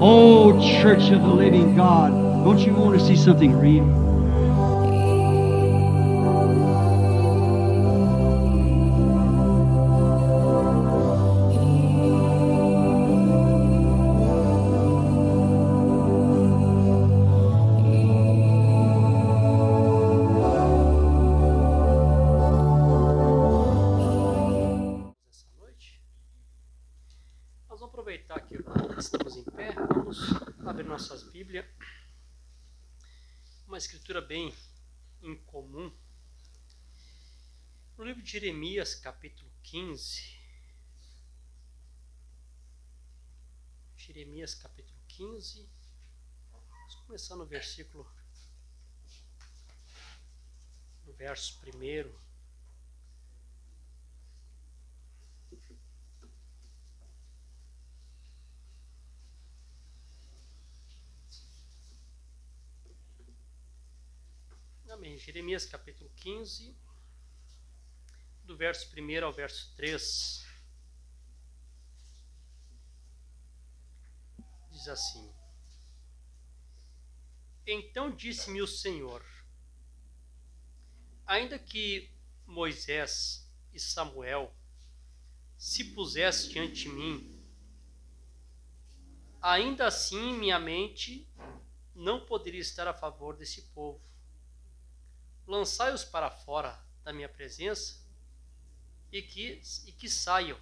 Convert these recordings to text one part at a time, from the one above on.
Oh, Church of the Living God, don't you want to see something real? Aproveitar que estamos em pé, vamos abrir nossas Bíblias. Uma escritura bem incomum. No livro de Jeremias, capítulo 15. Jeremias, capítulo 15. Vamos começar no verso 1. Amém. Jeremias capítulo 15, do verso 1 ao verso 3, diz assim: Então disse-me o Senhor, ainda que Moisés e Samuel se pusessem diante de mim, ainda assim minha mente não poderia estar a favor desse povo. Lançai-os para fora da minha presença e que saiam.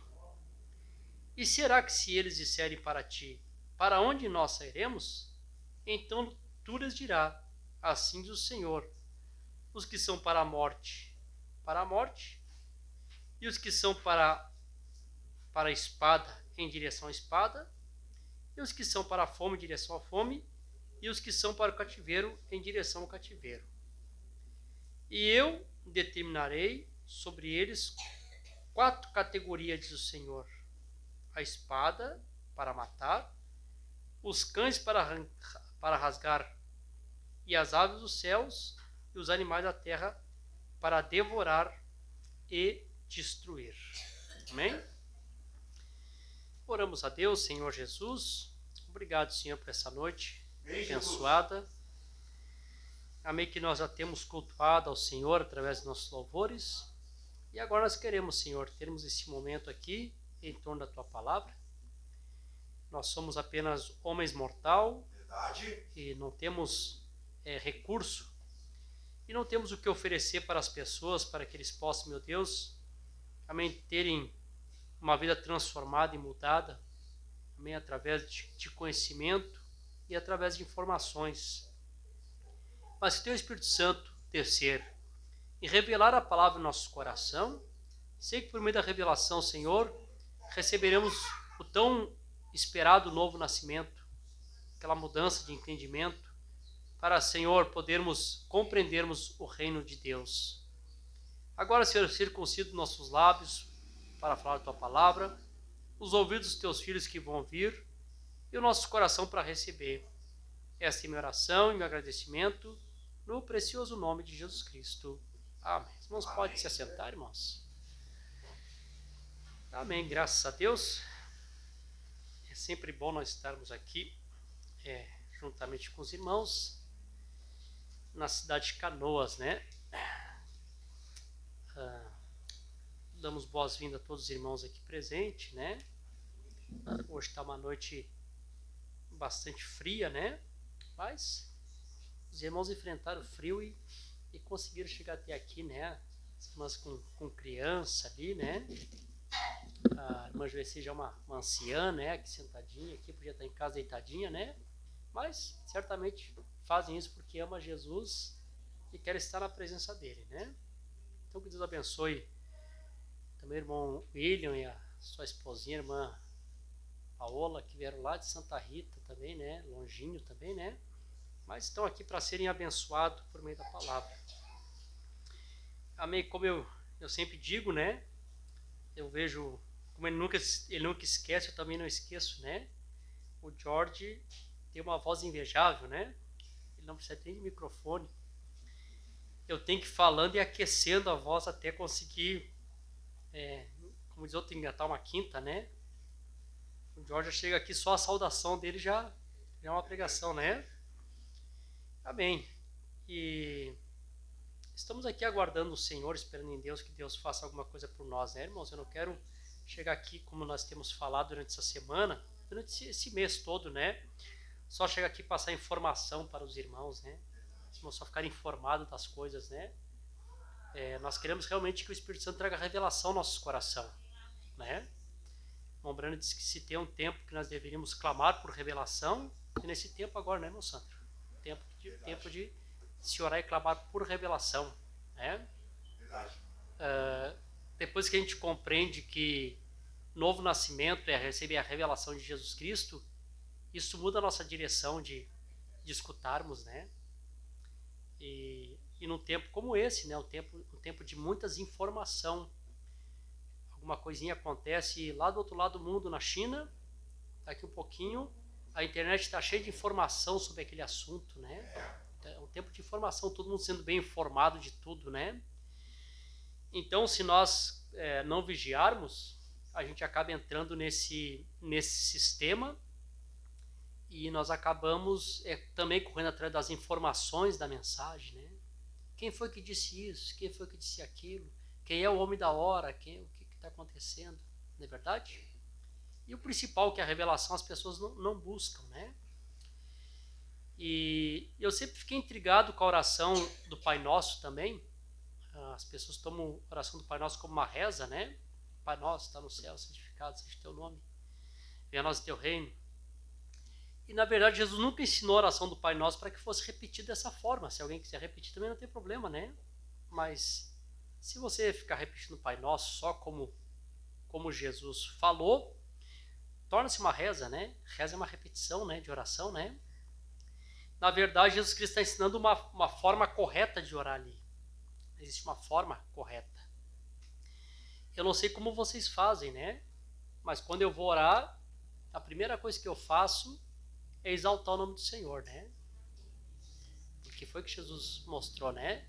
E será que se eles disserem para ti, para onde nós sairemos? Então tu lhes dirás, assim diz o Senhor, os que são para a morte, e os que são para a espada, em direção à espada, e os que são para a fome, em direção à fome, e os que são para o cativeiro, em direção ao cativeiro. E eu determinarei sobre eles 4 categorias, diz o Senhor: a espada para matar, os cães para rasgar, e as aves dos céus e os animais da terra para devorar e destruir. Amém? Oramos a Deus, Senhor Jesus. Obrigado, Senhor, por essa noite abençoada. Amém, que nós já temos cultuado ao Senhor através dos nossos louvores. E agora nós queremos, Senhor, termos esse momento aqui em torno da Tua Palavra. Nós somos apenas homens mortais e não temos recurso e não temos o que oferecer para as pessoas para que eles possam, meu Deus, amém, terem uma vida transformada e mudada, amém, através de conhecimento e através de informações. Mas se Teu Espírito Santo descer e revelar a palavra no nosso coração, sei que por meio da revelação, Senhor, receberemos o tão esperado novo nascimento, aquela mudança de entendimento, para, Senhor, podermos compreendermos o reino de Deus. Agora, Senhor, circuncida nossos lábios para falar a Tua palavra, os ouvidos dos Teus filhos que vão vir e o nosso coração para receber. Esta é minha oração e meu agradecimento, no precioso nome de Jesus Cristo. Amém. Irmãos, podem se assentar, irmãos. Amém. Graças a Deus. É sempre bom nós estarmos aqui, juntamente com os irmãos, na cidade de Canoas, né? Damos boas-vindas a todos os irmãos aqui presentes, né? Hoje está uma noite bastante fria, né? Mas os irmãos enfrentaram o frio e conseguiram chegar até aqui, né? As irmãs com criança ali, né? A irmã Joeci já é uma anciã, né? Aqui sentadinha, aqui podia estar em casa deitadinha, né? Mas certamente fazem isso porque ama Jesus e querem estar na presença dele, né? Então que Deus abençoe também o irmão William e a sua esposinha, a irmã Paola, que vieram lá de Santa Rita também, né? Longinho também, né? Mas estão aqui para serem abençoados por meio da palavra. Amém. Como eu sempre digo, né? Eu vejo, como ele nunca esquece, eu também não esqueço, né? O George tem uma voz invejável, né? Ele não precisa nem de microfone. Eu tenho que ir falando e aquecendo a voz até conseguir, como diz outro, engatar uma quinta, né? O George chega aqui, só a saudação dele já É uma pregação, né? Amém. E estamos aqui aguardando o Senhor, esperando em Deus que Deus faça alguma coisa por nós, né, irmãos? Eu não quero chegar aqui, como nós temos falado durante essa semana, durante esse mês todo, né? Só chegar aqui e passar informação para os irmãos, né? Os irmãos só ficarem informados das coisas, né? Nós queremos realmente que o Espírito Santo traga revelação ao nosso coração, né? Lembrando que se tem um tempo que nós deveríamos clamar por revelação, e nesse tempo agora, né, meu santo? Tempo de se orar e clamar por revelação, né? Depois que a gente compreende que novo nascimento é receber a revelação de Jesus Cristo, isso muda a nossa direção de escutarmos, né? E num tempo como esse, né? Um tempo de muitas informação. Alguma coisinha acontece lá do outro lado do mundo, na China, daqui um pouquinho, a internet está cheia de informação sobre aquele assunto, né? É um tempo de informação, todo mundo sendo bem informado de tudo, né? Então, se nós não vigiarmos, a gente acaba entrando nesse sistema e nós acabamos também correndo atrás das informações da mensagem, né? Quem foi que disse isso? Quem foi que disse aquilo? Quem é o homem da hora? O que está acontecendo? Não é verdade? E o principal, que é a revelação, as pessoas não buscam, né? E eu sempre fiquei intrigado com a oração do Pai Nosso também. As pessoas tomam a oração do Pai Nosso como uma reza, né? Pai Nosso, está no céu, santificado seja o teu nome. Venha a nós o teu reino. E na verdade Jesus nunca ensinou a oração do Pai Nosso para que fosse repetida dessa forma. Se alguém quiser repetir também não tem problema, né? Mas se você ficar repetindo o Pai Nosso só como Jesus falou, torna-se uma reza, né? Reza é uma repetição, né, de oração, né? Na verdade, Jesus Cristo está ensinando uma forma correta de orar ali. Existe uma forma correta. Eu não sei como vocês fazem, né? Mas quando eu vou orar, a primeira coisa que eu faço é exaltar o nome do Senhor, né? Porque foi que Jesus mostrou, né?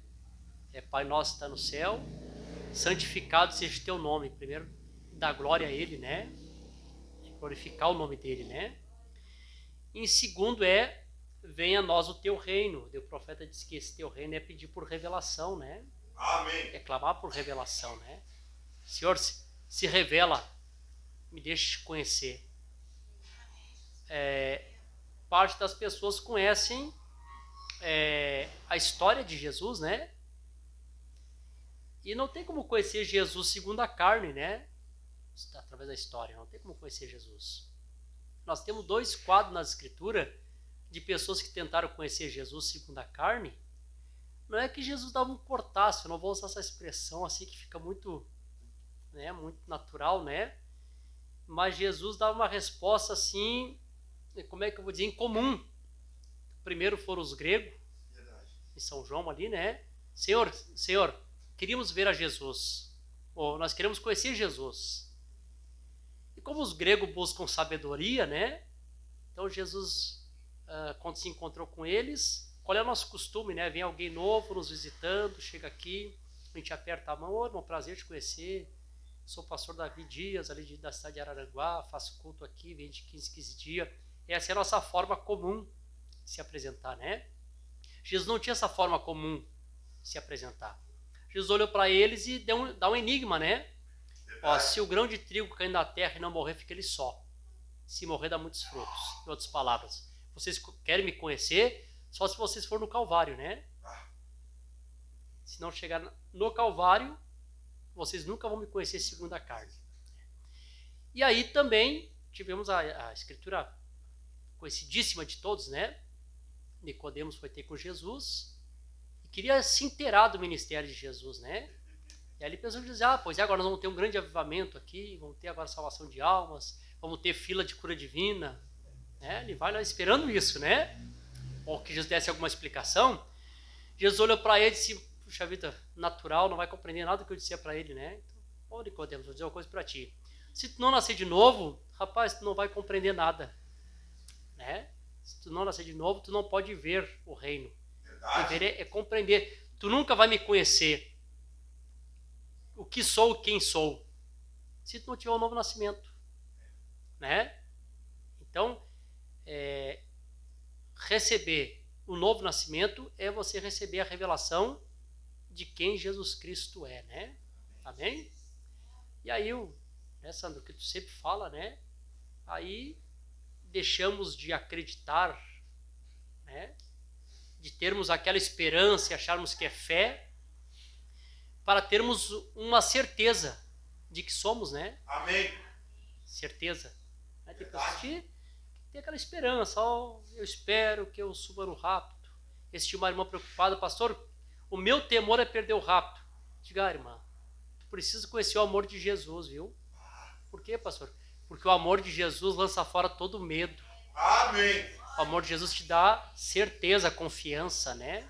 Pai nosso que está no céu, santificado seja o teu nome. Primeiro, dar glória a Ele, né? Glorificar o nome dele, né? Em segundo venha a nós o teu reino. O profeta disse que esse teu reino é pedir por revelação, né? Amém. É clamar por revelação, né? Senhor, se revela, me deixe te conhecer. Parte das pessoas conhecem a história de Jesus, né? E não tem como conhecer Jesus segundo a carne, né? Através da história, não tem como conhecer Jesus. Nós temos 2 quadros na Escritura de pessoas que tentaram conhecer Jesus segundo a carne. Não é que Jesus dava um portaço, eu não vou usar essa expressão assim que fica muito, né, muito natural, né? Mas Jesus dava uma resposta assim, como é que eu vou dizer, em comum. Primeiro foram os gregos, em São João ali, né? Senhor, queríamos ver a Jesus, ou nós queremos conhecer Jesus. E como os gregos buscam sabedoria, né? Então Jesus, quando se encontrou com eles, qual é o nosso costume, né? Vem alguém novo nos visitando, chega aqui, a gente aperta a mão, ô irmão, prazer te conhecer. Sou o pastor Davi Dias, ali da cidade de Araranguá, faço culto aqui, vem de 15 dias. Essa é a nossa forma comum de se apresentar, né? Jesus não tinha essa forma comum de se apresentar. Jesus olhou para eles e dá um enigma, né? Ó, se o grão de trigo cair na terra e não morrer, fica ele só. Se morrer, dá muitos frutos. Em outras palavras, vocês querem me conhecer só se vocês forem no Calvário, né? Se não chegar no Calvário, vocês nunca vão me conhecer segundo a carne. E aí também tivemos a escritura conhecidíssima de todos, né? Nicodemos foi ter com Jesus e queria se inteirar do ministério de Jesus, né? E aí ele pensou em dizer, pois agora nós vamos ter um grande avivamento aqui, vamos ter agora salvação de almas, vamos ter fila de cura divina, né? Ele vai lá esperando isso, né? Ou que Jesus desse alguma explicação. Jesus olhou para ele e disse, puxa vida, natural, não vai compreender nada do que eu disse para ele, né? Então, Nicodemos, vou dizer uma coisa para ti. Se tu não nascer de novo, rapaz, tu não vai compreender nada, né? Se tu não nascer de novo, tu não pode ver o reino. Ver é compreender. Tu nunca vai me conhecer o que sou, quem sou, se tu não tiver um novo nascimento, né? Então, receber o novo nascimento é você receber a revelação de quem Jesus Cristo é, né? Amém? E aí, né, Sandro, o que tu sempre fala, né? Aí deixamos de acreditar, né? De termos aquela esperança e acharmos que é fé, para termos uma certeza de que somos, né? Amém. Certeza. Aí tem pessoas que tem aquela esperança, eu espero que eu suba no rapto. Esse uma irmã preocupada, pastor, o meu temor é perder o rapto. Diga, irmã, tu precisa conhecer o amor de Jesus, viu? Por quê, pastor? Porque o amor de Jesus lança fora todo medo. Amém. O amor de Jesus te dá certeza, confiança, né?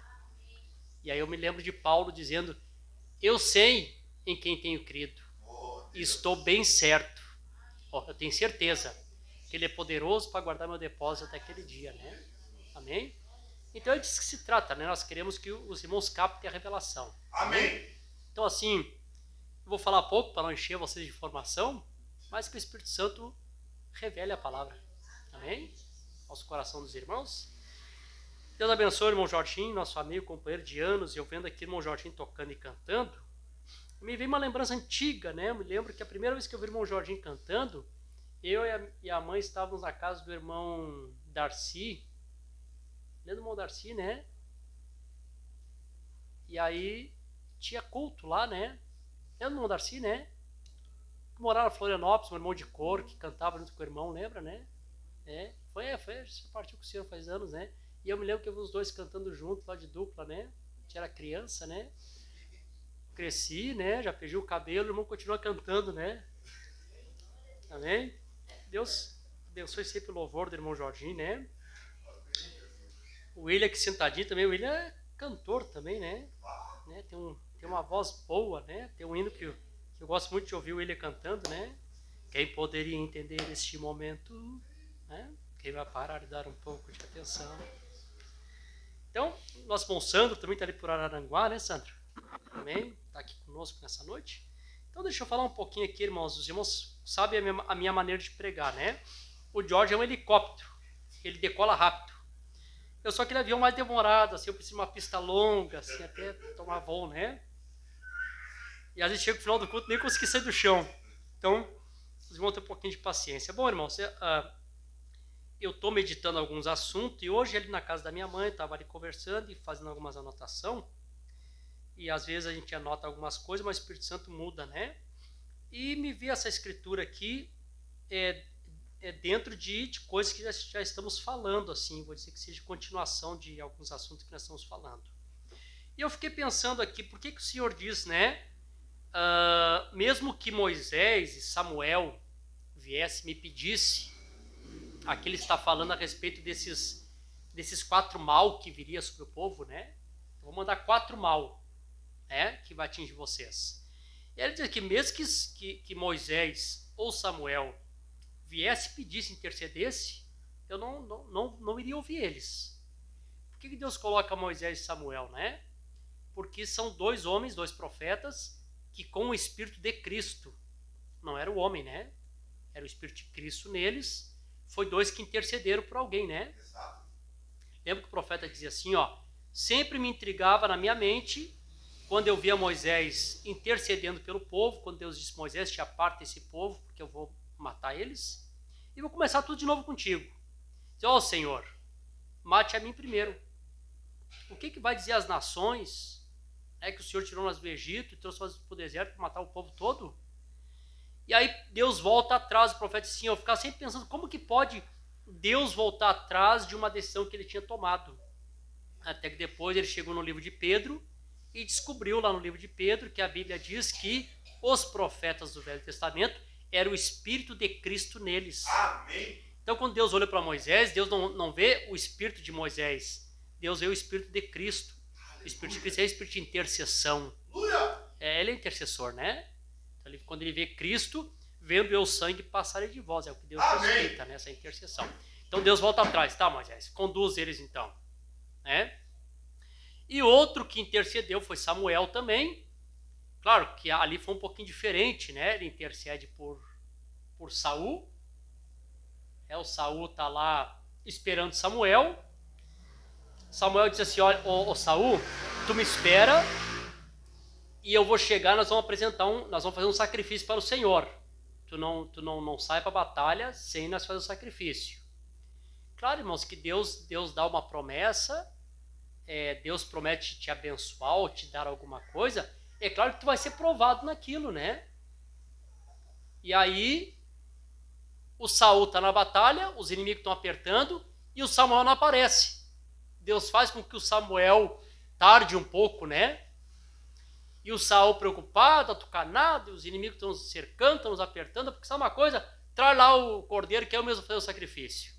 E aí eu me lembro de Paulo dizendo, eu sei em quem tenho crido. E estou bem certo. Eu tenho certeza que Ele é poderoso para guardar meu depósito até aquele dia, né? Amém? Então é disso que se trata, né? Nós queremos que os irmãos captem a revelação. Amém. Então assim, eu vou falar pouco para não encher vocês de informação, mas que o Espírito Santo revele a palavra. Amém? Aos corações dos irmãos. Deus abençoe o irmão Jorginho, nosso amigo, companheiro de anos, e eu vendo aqui o irmão Jorginho tocando e cantando, me veio uma lembrança antiga, né? Eu me lembro que a primeira vez que eu vi o irmão Jorginho cantando, eu e a mãe estávamos na casa do irmão Darcy. Lembra do irmão Darcy, né? E aí tinha culto lá, né? Lembra do irmão Darcy, né? Que morava na Florianópolis, um irmão de cor, que cantava junto com o irmão, lembra, né? Foi, você partiu com o senhor faz anos, né? E eu me lembro que eu vi os dois cantando junto, lá de dupla, né? A gente era criança, né? Cresci, né? Já perdi o cabelo, o irmão continua cantando, né? Amém? Deus abençoe sempre o louvor do irmão Jorginho, né? O William aqui sentadinho também, o William é cantor também, né? Tem uma voz boa, né? Tem um hino que eu gosto muito de ouvir o William cantando, né? Quem poderia entender este momento, né? Quem vai parar e dar um pouco de atenção. Então, nosso irmão Sandro também está ali por Araranguá, né, Sandro? Amém? Está aqui conosco nessa noite. Então, deixa eu falar um pouquinho aqui, irmãos. Os irmãos sabem a minha maneira de pregar, né? O George é um helicóptero. Ele decola rápido. Eu sou aquele avião mais demorado, assim, eu preciso de uma pista longa, assim, até tomar voo, né? E às vezes chega no final do culto e nem consegui sair do chão. Então, os irmãos têm um pouquinho de paciência. Bom, irmãos, eu estou meditando alguns assuntos e hoje ali na casa da minha mãe, estava ali conversando e fazendo algumas anotações. E às vezes a gente anota algumas coisas, mas o Espírito Santo muda, né? E me vi essa escritura aqui dentro de coisas que já estamos falando, assim, vou dizer que seja continuação de alguns assuntos que nós estamos falando. E eu fiquei pensando aqui, por que o Senhor diz, né? Mesmo que Moisés e Samuel viesse e me pedisse, aqui ele está falando a respeito desses 4 mal que viria sobre o povo, né? Eu vou mandar 4 mal, né? Que vai atingir vocês. E ele diz que mesmo que Moisés ou Samuel viesse, pedisse, intercedesse, eu não iria ouvir eles. Por que Deus coloca Moisés e Samuel, né? Porque são 2 homens, 2 profetas, que com o Espírito de Cristo, não era o homem, né? Era o Espírito de Cristo neles, foi 2 que intercederam por alguém, né? Exato. Lembra que o profeta dizia assim, sempre me intrigava na minha mente, quando eu via Moisés intercedendo pelo povo, quando Deus disse, Moisés, te aparta esse povo, porque eu vou matar eles, e vou começar tudo de novo contigo. Diz, Senhor, mate a mim primeiro. O que vai dizer às nações, que o Senhor tirou nós do Egito e trouxe para o deserto para matar o povo todo? E aí Deus volta atrás, o profeta assim, eu ficava sempre pensando, como que pode Deus voltar atrás de uma decisão que ele tinha tomado? Até que depois ele chegou no livro de Pedro e descobriu lá no livro de Pedro que a Bíblia diz que os profetas do Velho Testamento era o Espírito de Cristo neles. Amém. Então, quando Deus olha para Moisés, Deus não vê o Espírito de Moisés. Deus vê o Espírito de Cristo. O Espírito de Cristo é o Espírito de intercessão. Ele é intercessor, né? Então, quando ele vê Cristo, vendo eu o sangue passar de vós. É o que Deus respeita, né? Essa intercessão. Então, Deus volta atrás. Tá, Moisés? Conduz eles, então. Né? E outro que intercedeu foi Samuel também. Claro que ali foi um pouquinho diferente, né? Ele intercede por Saul. O Saul está lá esperando Samuel. Samuel disse assim, olha, ô Saul, tu me espera e eu vou chegar, nós vamos fazer um sacrifício para o Senhor. Tu não sai para a batalha sem nós fazer o sacrifício. Claro, irmãos, que Deus dá uma promessa, Deus promete te abençoar ou te dar alguma coisa, é claro que tu vai ser provado naquilo, né? E aí, o Saul está na batalha, os inimigos estão apertando e o Samuel não aparece. Deus faz com que o Samuel tarde um pouco, né? E o Saul preocupado, atucanado, e os inimigos estão nos cercando, estão nos apertando, porque sabe uma coisa? Traz lá o cordeiro que eu mesmo fazer o sacrifício.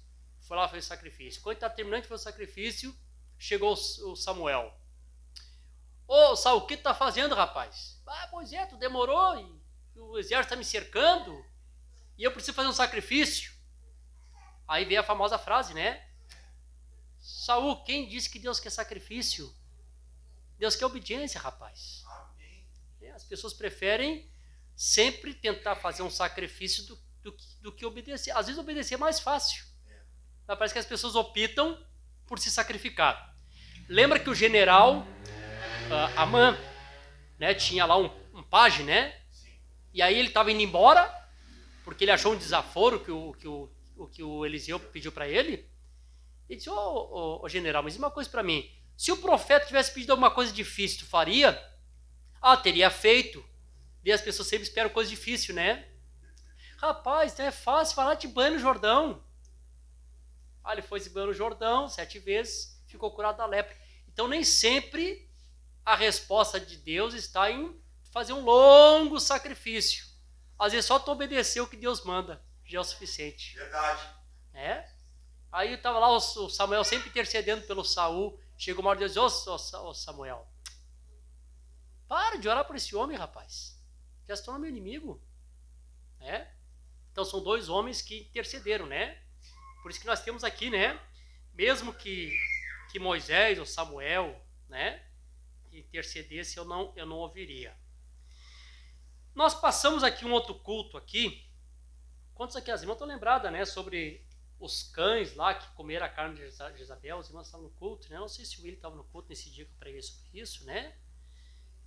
Foi lá fazer o sacrifício. Quando está terminando de fazer o sacrifício, chegou o Samuel. Ô Saul, o que tu está fazendo, rapaz? Pois é, tu demorou e o exército está me cercando e eu preciso fazer um sacrifício. Aí veio a famosa frase, né? Saul, quem disse que Deus quer sacrifício? Deus quer obediência, rapaz. As pessoas preferem sempre tentar fazer um sacrifício do que obedecer. Às vezes obedecer é mais fácil. Mas parece que as pessoas optam por se sacrificar. Lembra que o general Amã, né, tinha lá um pajem, né? E aí ele estava indo embora, porque ele achou um desaforo que o Eliseu pediu para ele. Ele disse, ô general, mas diz uma coisa para mim. Se o profeta tivesse pedido alguma coisa difícil, tu faria? Teria feito. E as pessoas sempre esperam coisa difícil, né? Rapaz, não é fácil falar de banho no Jordão. Ele foi se banhar no Jordão 7 vezes, ficou curado da lepra. Então nem sempre a resposta de Deus está em fazer um longo sacrifício. Às vezes só tu obedecer o que Deus manda já é o suficiente. Verdade. Aí estava lá o Samuel sempre intercedendo pelo Saul. Chegou uma hora de Deus, ô Samuel, para de orar por esse homem, rapaz. Já se torna meu inimigo. Então são 2 homens que intercederam, né? Por isso que nós temos aqui, né? Mesmo que Moisés ou Samuel, né, intercedesse, eu não ouviria. Nós passamos aqui um outro culto aqui. Quantos aqui as irmãs estão lembradas, né? Sobre os cães lá que comeram a carne de Jezabel. Os irmãos estavam no culto, né? Não sei se o Willi estava no culto nesse dia que eu preguei sobre isso, né?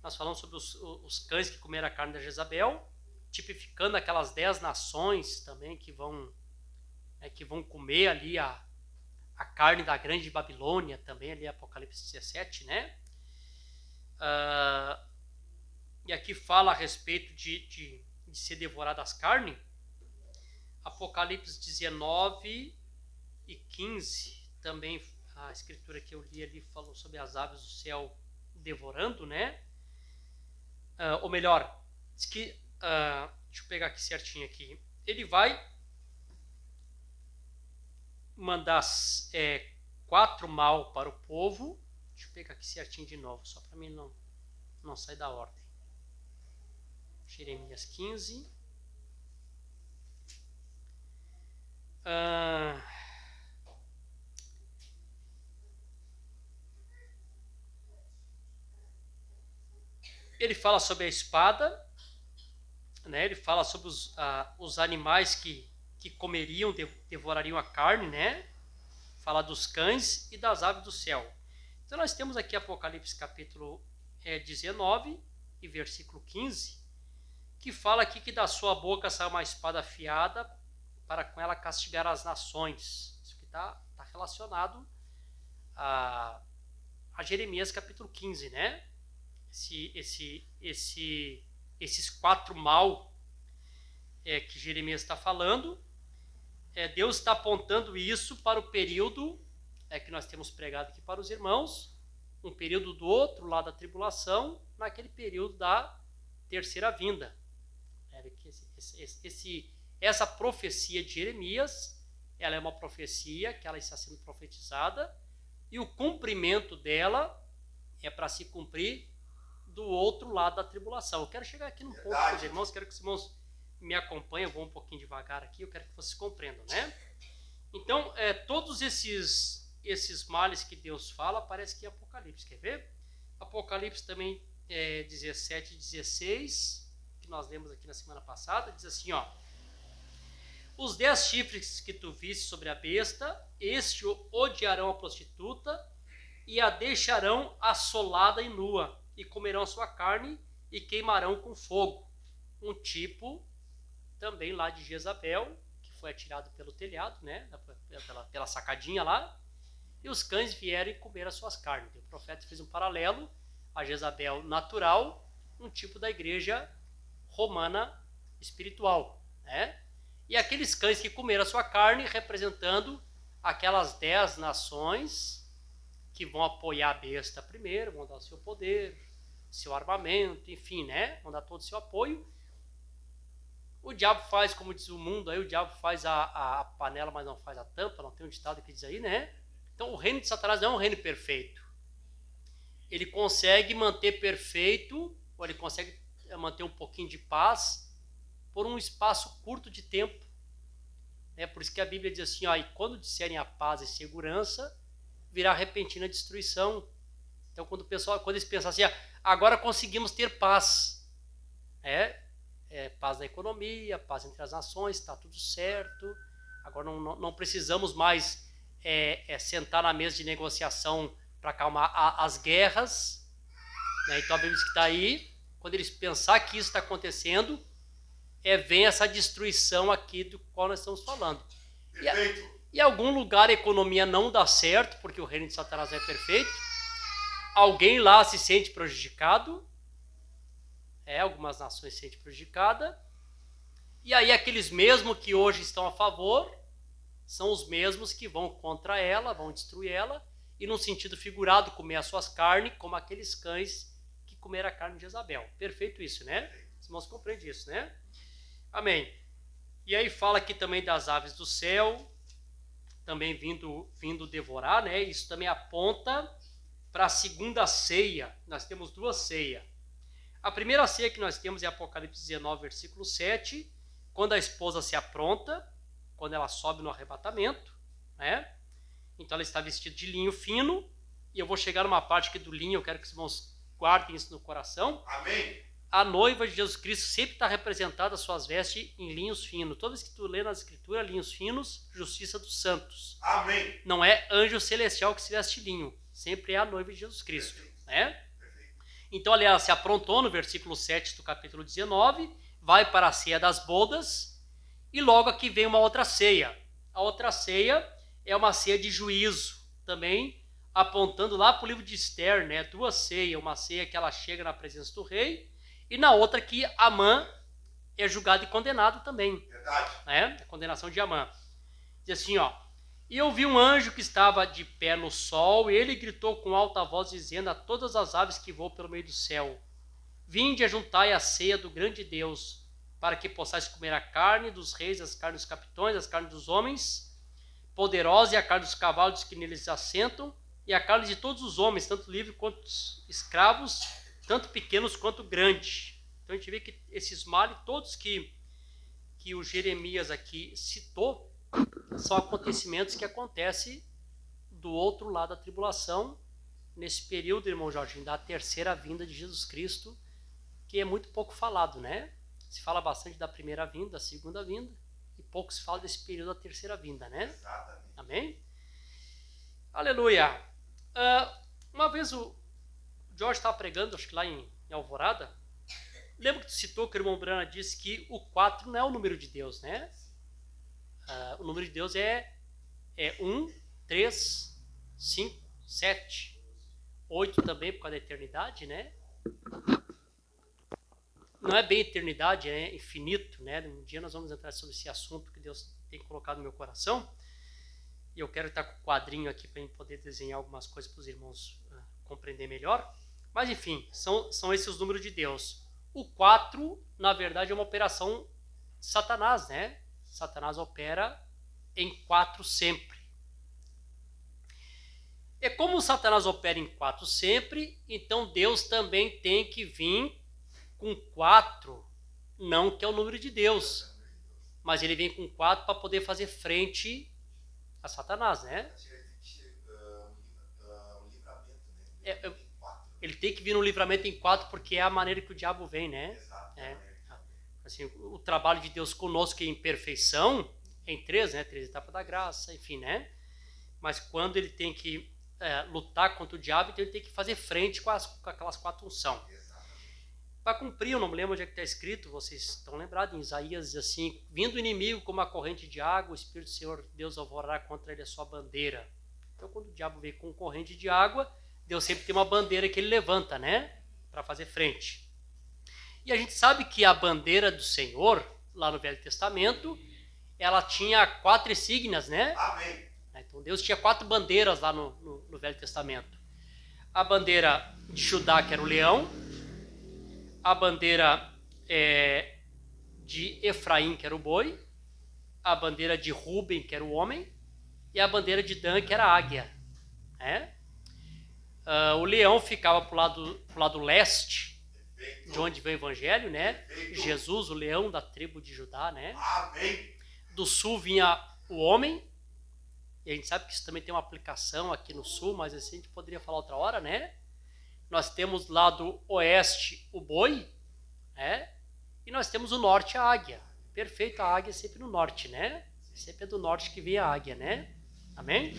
Nós falamos sobre os cães que comeram a carne de Jezabel, tipificando aquelas 10 nações também que vão comer ali a carne da grande Babilônia, também ali Apocalipse 17, né? E aqui fala a respeito de ser devorada as carnes. Apocalipse 19 e 15, também a escritura que eu li ali falou sobre as aves do céu devorando, né? Ou melhor, diz que, deixa eu pegar aqui certinho aqui, ele vai mandar 4 mal para o povo. Deixa eu pegar aqui certinho de novo, só para mim não sair da ordem. Jeremias 15. Ele fala sobre a espada, né? Ele fala sobre os animais que comeriam, devorariam a carne, né? Fala dos cães e das aves do céu. Então nós temos aqui Apocalipse capítulo 19 e versículo 15, que fala aqui que da sua boca sai uma espada afiada para com ela castigar as nações. Isso que está relacionado a Jeremias capítulo 15, né? Esses 4 mal que Jeremias está falando, Deus está apontando isso para o período que nós temos pregado aqui para os irmãos, um período do outro lado da tribulação, naquele período da terceira vinda. Essa profecia de Jeremias, ela é uma profecia que ela está sendo profetizada, e o cumprimento dela é para se cumprir do outro lado da tribulação. Eu quero chegar aqui num ponto com os irmãos, quero que os irmãos me acompanhem, eu vou um pouquinho devagar aqui, eu quero que vocês compreendam, né? Então, todos esses males que Deus fala, aparece aqui em Apocalipse, quer ver? Apocalipse também 17 e 16, que nós lemos aqui na semana passada, diz assim, ó: os 10 chifres que tu viste sobre a besta, este odiarão a prostituta, e a deixarão assolada e nua, e comerão sua carne e queimarão com fogo. Um tipo também lá de Jezabel, que foi atirado pelo telhado, né, pela sacadinha lá, e os cães vieram e comeram as suas carnes. O profeta fez um paralelo a Jezabel natural, um tipo da igreja romana espiritual, né? E aqueles cães que comeram a sua carne, representando aquelas 10 nações que vão apoiar a besta primeiro, vão dar o seu poder, seu armamento, enfim, né? Vão dar todo o seu apoio. O diabo faz, como diz o mundo, aí o diabo faz a panela, mas não faz a tampa, não tem um ditado que diz aí, né? Então o reino de Satanás não é um reino perfeito. Ele consegue manter perfeito, ou ele consegue manter um pouquinho de paz por um espaço curto de tempo. É por isso que a Bíblia diz assim, ó, e quando disserem a paz e segurança, virá repentina destruição. Então quando eles pensam assim, agora conseguimos ter paz, paz na economia, paz entre as nações, está tudo certo, agora não precisamos mais sentar na mesa de negociação para acalmar as guerras, né? Então a Bíblia diz que está aí, quando eles pensar que isso está acontecendo, vem essa destruição aqui do qual nós estamos falando. E em algum lugar a economia não dá certo, porque o reino de Satanás é perfeito, alguém lá se sente prejudicado, algumas nações se sentem prejudicadas, e aí aqueles mesmos que hoje estão a favor, são os mesmos que vão contra ela, vão destruir ela, e num sentido figurado, comer as suas carnes, como aqueles cães que comeram a carne de Jezabel. Perfeito isso, né? Os irmãos compreendem isso, né? Amém. E aí fala aqui também das aves do céu, também vindo devorar, né? Isso também aponta para a segunda ceia. Nós temos duas ceias. A primeira ceia que nós temos é Apocalipse 19, versículo 7, quando a esposa se apronta, quando ela sobe no arrebatamento, né? Então ela está vestida de linho fino, e eu vou chegar numa parte aqui do linho, eu quero que os irmãos guardem isso no coração. Amém. A noiva de Jesus Cristo sempre está representada, suas vestes em linhos finos. Toda vez que tu lê nas escrituras, linhos finos, justiça dos santos. Amém. Não é anjo celestial que se veste linho, sempre é a noiva de Jesus Cristo, né? Então, ela se aprontou no versículo 7 do capítulo 19, vai para a ceia das bodas, e logo aqui vem uma outra ceia. A outra ceia é uma ceia de juízo, também apontando lá para o livro de Esther, né? Duas ceias, uma ceia que ela chega na presença do rei, e na outra que Amã é julgado e condenado também. Verdade. Né? A condenação de Amã. Diz assim, ó. E eu vi um anjo que estava de pé no sol, e ele gritou com alta voz, dizendo a todas as aves que voam pelo meio do céu: vinde, ajuntai a ceia do grande Deus, para que possais comer a carne dos reis, as carnes dos capitões, as carnes dos homens poderosos, e a carne dos cavalos que neles assentam, e a carne de todos os homens, tanto livres quanto escravos, tanto pequenos quanto grandes. Então a gente vê que esses males, todos que o Jeremias aqui citou, são acontecimentos que acontecem do outro lado da tribulação, nesse período, irmão Jorginho, da terceira vinda de Jesus Cristo, que é muito pouco falado, né? Se fala bastante da primeira vinda, da segunda vinda, e pouco se fala desse período da terceira vinda, né? Exatamente. Amém? Aleluia! Uma vez o Jorge estava pregando, acho que lá em Alvorada, lembra que tu citou que o irmão Brana disse que o 4 não é o número de Deus, né? O número de Deus é 1, 3, 5, 7, 8 também por causa da eternidade, né? Não é bem eternidade, é infinito, né? Um dia nós vamos entrar sobre esse assunto que Deus tem colocado no meu coração, e eu quero estar com o quadrinho aqui para poder desenhar algumas coisas para os irmãos compreender melhor. Mas enfim, são esses os números de Deus. O 4, na verdade, é uma operação de Satanás, né? Satanás opera em 4 sempre. E como Satanás opera em 4 sempre, então Deus também tem que vir com 4, não que é o número de Deus, mas ele vem com 4 para poder fazer frente a Satanás, né? Ele tem que vir no livramento em 4, porque é a maneira que o diabo vem, né? Assim, o trabalho de Deus conosco é em perfeição, em 3, né? 3 etapas da graça, enfim, né? Mas quando ele tem que lutar contra o diabo, então ele tem que fazer frente com aquelas 4 unções. Para cumprir, eu não me lembro onde é que está escrito, vocês estão lembrados, em Isaías diz assim: vindo o inimigo como uma corrente de água, o Espírito do Senhor Deus alvorará contra ele a sua bandeira. Então quando o diabo vem com corrente de água, Deus sempre tem uma bandeira que ele levanta, né? Para fazer frente. E a gente sabe que a bandeira do Senhor, lá no Velho Testamento, ela tinha 4 insígnias, né? Amém. Então Deus tinha 4 bandeiras lá no Velho Testamento. A bandeira de Judá, que era o leão. A bandeira de Efraim, que era o boi. A bandeira de Ruben, que era o homem. E a bandeira de Dan, que era a águia. O leão ficava para o lado leste, de onde vem o evangelho, né? Jesus, o leão da tribo de Judá, né? Amém. Do sul vinha o homem. E a gente sabe que isso também tem uma aplicação aqui no sul, mas assim a gente poderia falar outra hora, né? Nós temos lá do oeste o boi, né? E nós temos o norte a águia. Perfeito, a águia é sempre no norte, né? Sempre é do norte que vem a águia, né? Amém?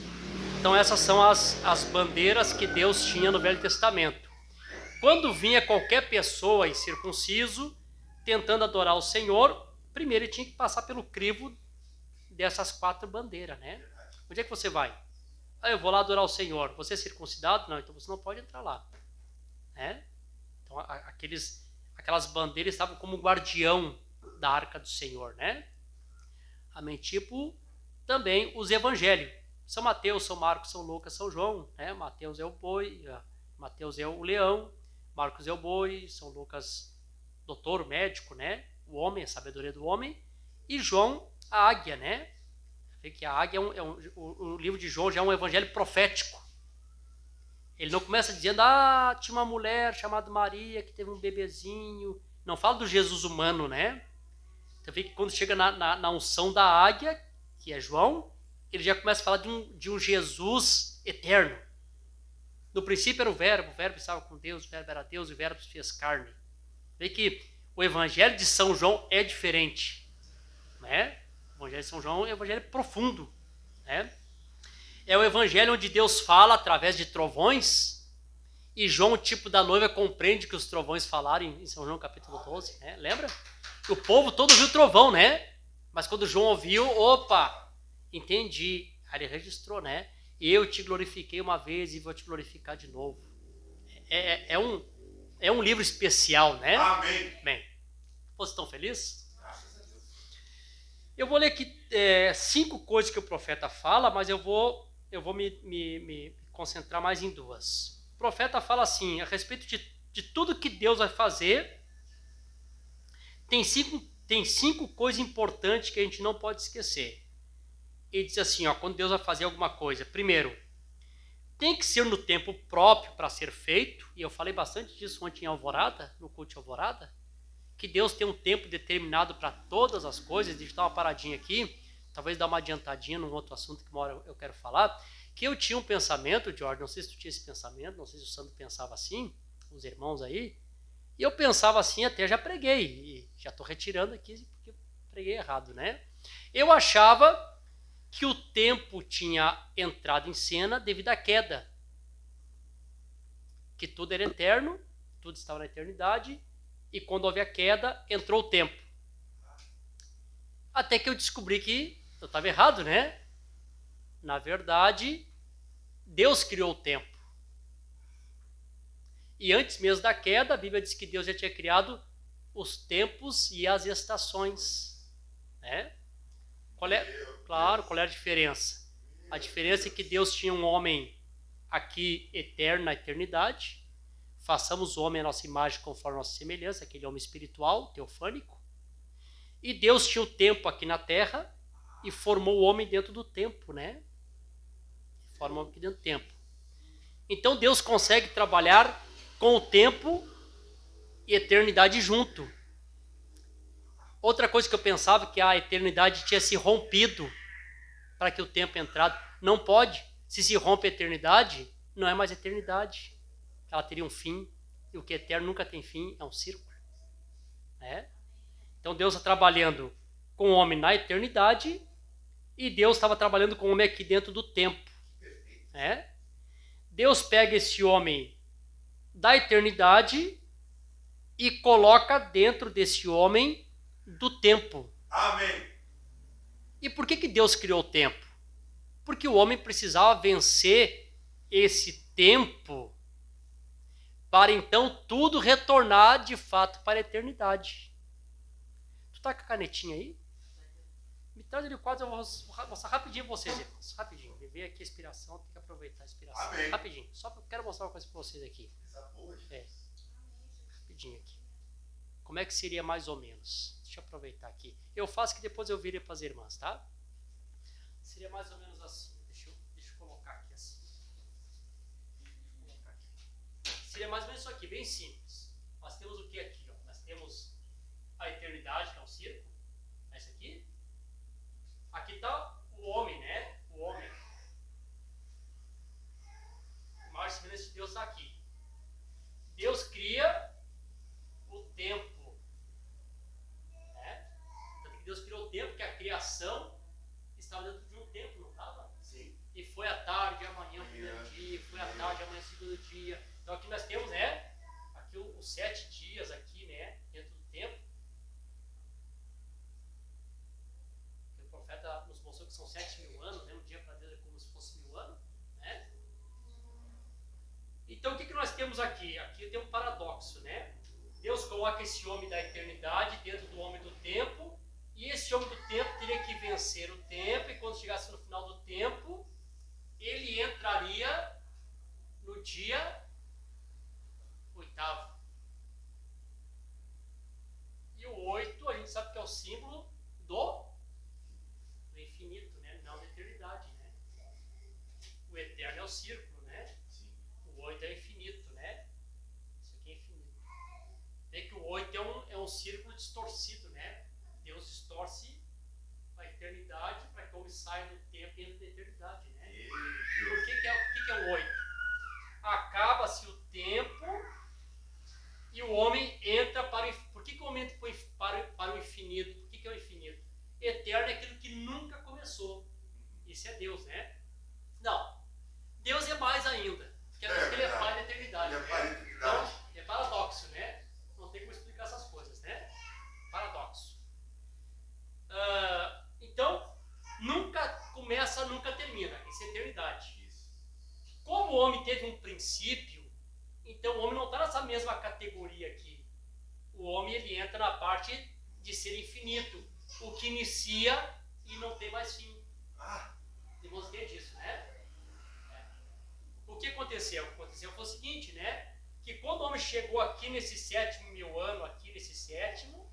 Então essas são as bandeiras que Deus tinha no Velho Testamento. Quando vinha qualquer pessoa incircunciso tentando adorar o Senhor, primeiro ele tinha que passar pelo crivo dessas 4 bandeiras, né? Onde é que você vai? Eu vou lá adorar o Senhor. Você é circuncidado? Não, então você não pode entrar lá. Então aquelas bandeiras estavam como guardião da arca do Senhor, né? Amém? Tipo também os evangelhos. São Mateus, São Marcos, São Lucas, São João, né? Mateus é o boi, Mateus é o leão, Marcos é o boi, São Lucas, doutor, médico, né? O homem, a sabedoria do homem, e João, a águia, né? Vê que a águia o livro de João já é um evangelho profético. Ele não começa dizendo, tinha uma mulher chamada Maria que teve um bebezinho. Não fala do Jesus humano, né? Então vê que quando chega na unção da águia, que é João, ele já começa a falar de um Jesus eterno. No princípio era o verbo estava com Deus, o verbo era Deus e o verbo se fez carne. Vê que o evangelho de São João é diferente, né? O evangelho de São João é um evangelho profundo, né? É o evangelho onde Deus fala através de trovões e João, o tipo da noiva, compreende que os trovões falaram em São João capítulo 12, né? Lembra? O povo todo viu trovão, né? Mas quando João ouviu, opa, entendi. Aí ele registrou, né? Eu te glorifiquei uma vez e vou te glorificar de novo. É um livro especial, né? Amém. Bem, vocês estão felizes? Eu vou ler aqui 5 coisas que o profeta fala, mas eu vou me concentrar mais em 2. O profeta fala assim, a respeito de tudo que Deus vai fazer, tem 5 coisas importantes que a gente não pode esquecer. Ele diz assim, quando Deus vai fazer alguma coisa, primeiro, tem que ser no tempo próprio para ser feito, e eu falei bastante disso ontem em Alvorada, no culto de Alvorada, que Deus tem um tempo determinado para todas as coisas. Deixa eu dar uma paradinha aqui, talvez dar uma adiantadinha num outro assunto que uma hora eu quero falar, que eu tinha um pensamento, George, não sei se tu tinha esse pensamento, não sei se o Sandro pensava assim, os irmãos aí, e eu pensava assim, até já preguei, e já estou retirando aqui porque preguei errado, né? Eu achava que o tempo tinha entrado em cena devido à queda, que tudo era eterno, tudo estava na eternidade, e quando houve a queda, entrou o tempo. Até que eu descobri que eu estava errado, né? Na verdade, Deus criou o tempo. E antes mesmo da queda, a Bíblia diz que Deus já tinha criado os tempos e as estações, né? Qual é a diferença? A diferença é que Deus tinha um homem aqui eterno, na eternidade. Façamos o homem a nossa imagem conforme a nossa semelhança, aquele homem espiritual, teofânico. E Deus tinha o tempo aqui na terra e formou o homem dentro do tempo, né? Forma o homem aqui dentro do tempo. Então Deus consegue trabalhar com o tempo e eternidade junto. Outra coisa que eu pensava, que a eternidade tinha se rompido para que o tempo entrado. Não pode. Se rompe a eternidade, não é mais eternidade. Ela teria um fim. E o que é eterno nunca tem fim. É um círculo. Né? Então Deus está trabalhando com o homem na eternidade e Deus estava trabalhando com o homem aqui dentro do tempo. Né? Deus pega esse homem da eternidade e coloca dentro desse homem do tempo. Amém. E por que Deus criou o tempo? Porque o homem precisava vencer esse tempo para então tudo retornar de fato para a eternidade. Tu tá com a canetinha aí? Me traz ali o quadro, eu vou mostrar rapidinho para vocês, irmãos. Rapidinho. Me veio aqui a inspiração, tem que aproveitar a inspiração. Amém. Rapidinho. Só que eu quero mostrar uma coisa para vocês aqui. É. Rapidinho aqui. Como é que seria mais ou menos? Deixa eu aproveitar aqui. Eu faço que depois eu virei para as irmãs, tá? Seria mais ou menos assim. Deixa eu colocar aqui assim. Seria mais ou menos isso aqui, bem simples. Nós temos o que aqui? Ó? Nós temos a eternidade, que é um círculo. É esse aqui. Aqui está o homem, né? O homem. A maior semelhança de Deus está aqui. Deus cria o tempo. Né? Tanto que Deus criou o tempo, que a criação estava dentro de um tempo, não estava? Sim. E foi à tarde, amanhã o primeiro dia, foi à tarde, amanhã o segundo dia. Então aqui nós temos, né? Aqui os 7 dias aqui, né? Dentro do tempo. O profeta nos mostrou que são 7.000 anos, né? Um dia para Deus é como se fosse 1.000 anos, né? Então o que nós temos aqui? Aqui tem um paradoxo, né? Deus coloca esse homem da eternidade dentro do homem do tempo, e esse homem do tempo teria que vencer o tempo, e quando chegasse no final do tempo, ele entraria no dia 8º. E o 8, a gente sabe que é o símbolo do infinito, né? Não da eternidade, né? O eterno é o círculo, né? Sim. O 8 é infinito, né? Isso aqui é infinito. Vê que o 8 é um círculo distorcido, né? Deus distorce a eternidade para que o homem saia do tempo e entre da eternidade, né? Por que é o 8? Acaba-se o tempo e o homem entra para o... Por que o homem entra para o infinito? Por que é o infinito? Eterno é aquilo que nunca começou. Isso é Deus, né? Não. Deus é mais ainda. Porque ele é pai da eternidade. Ele é pai da eternidade. Então, é paradoxo, né? Não tem como explicar essas coisas, né? Paradoxo. Então, nunca começa, nunca termina. Isso é eternidade. Isso. Como o homem teve um princípio, então o homem não está nessa mesma categoria aqui. O homem ele entra na parte de ser infinito, o que inicia e não tem mais fim. Temos que disso, né? O que aconteceu? O que aconteceu foi o seguinte, né? Que quando o homem chegou aqui nesse 7.000 anos, aqui nesse 7º,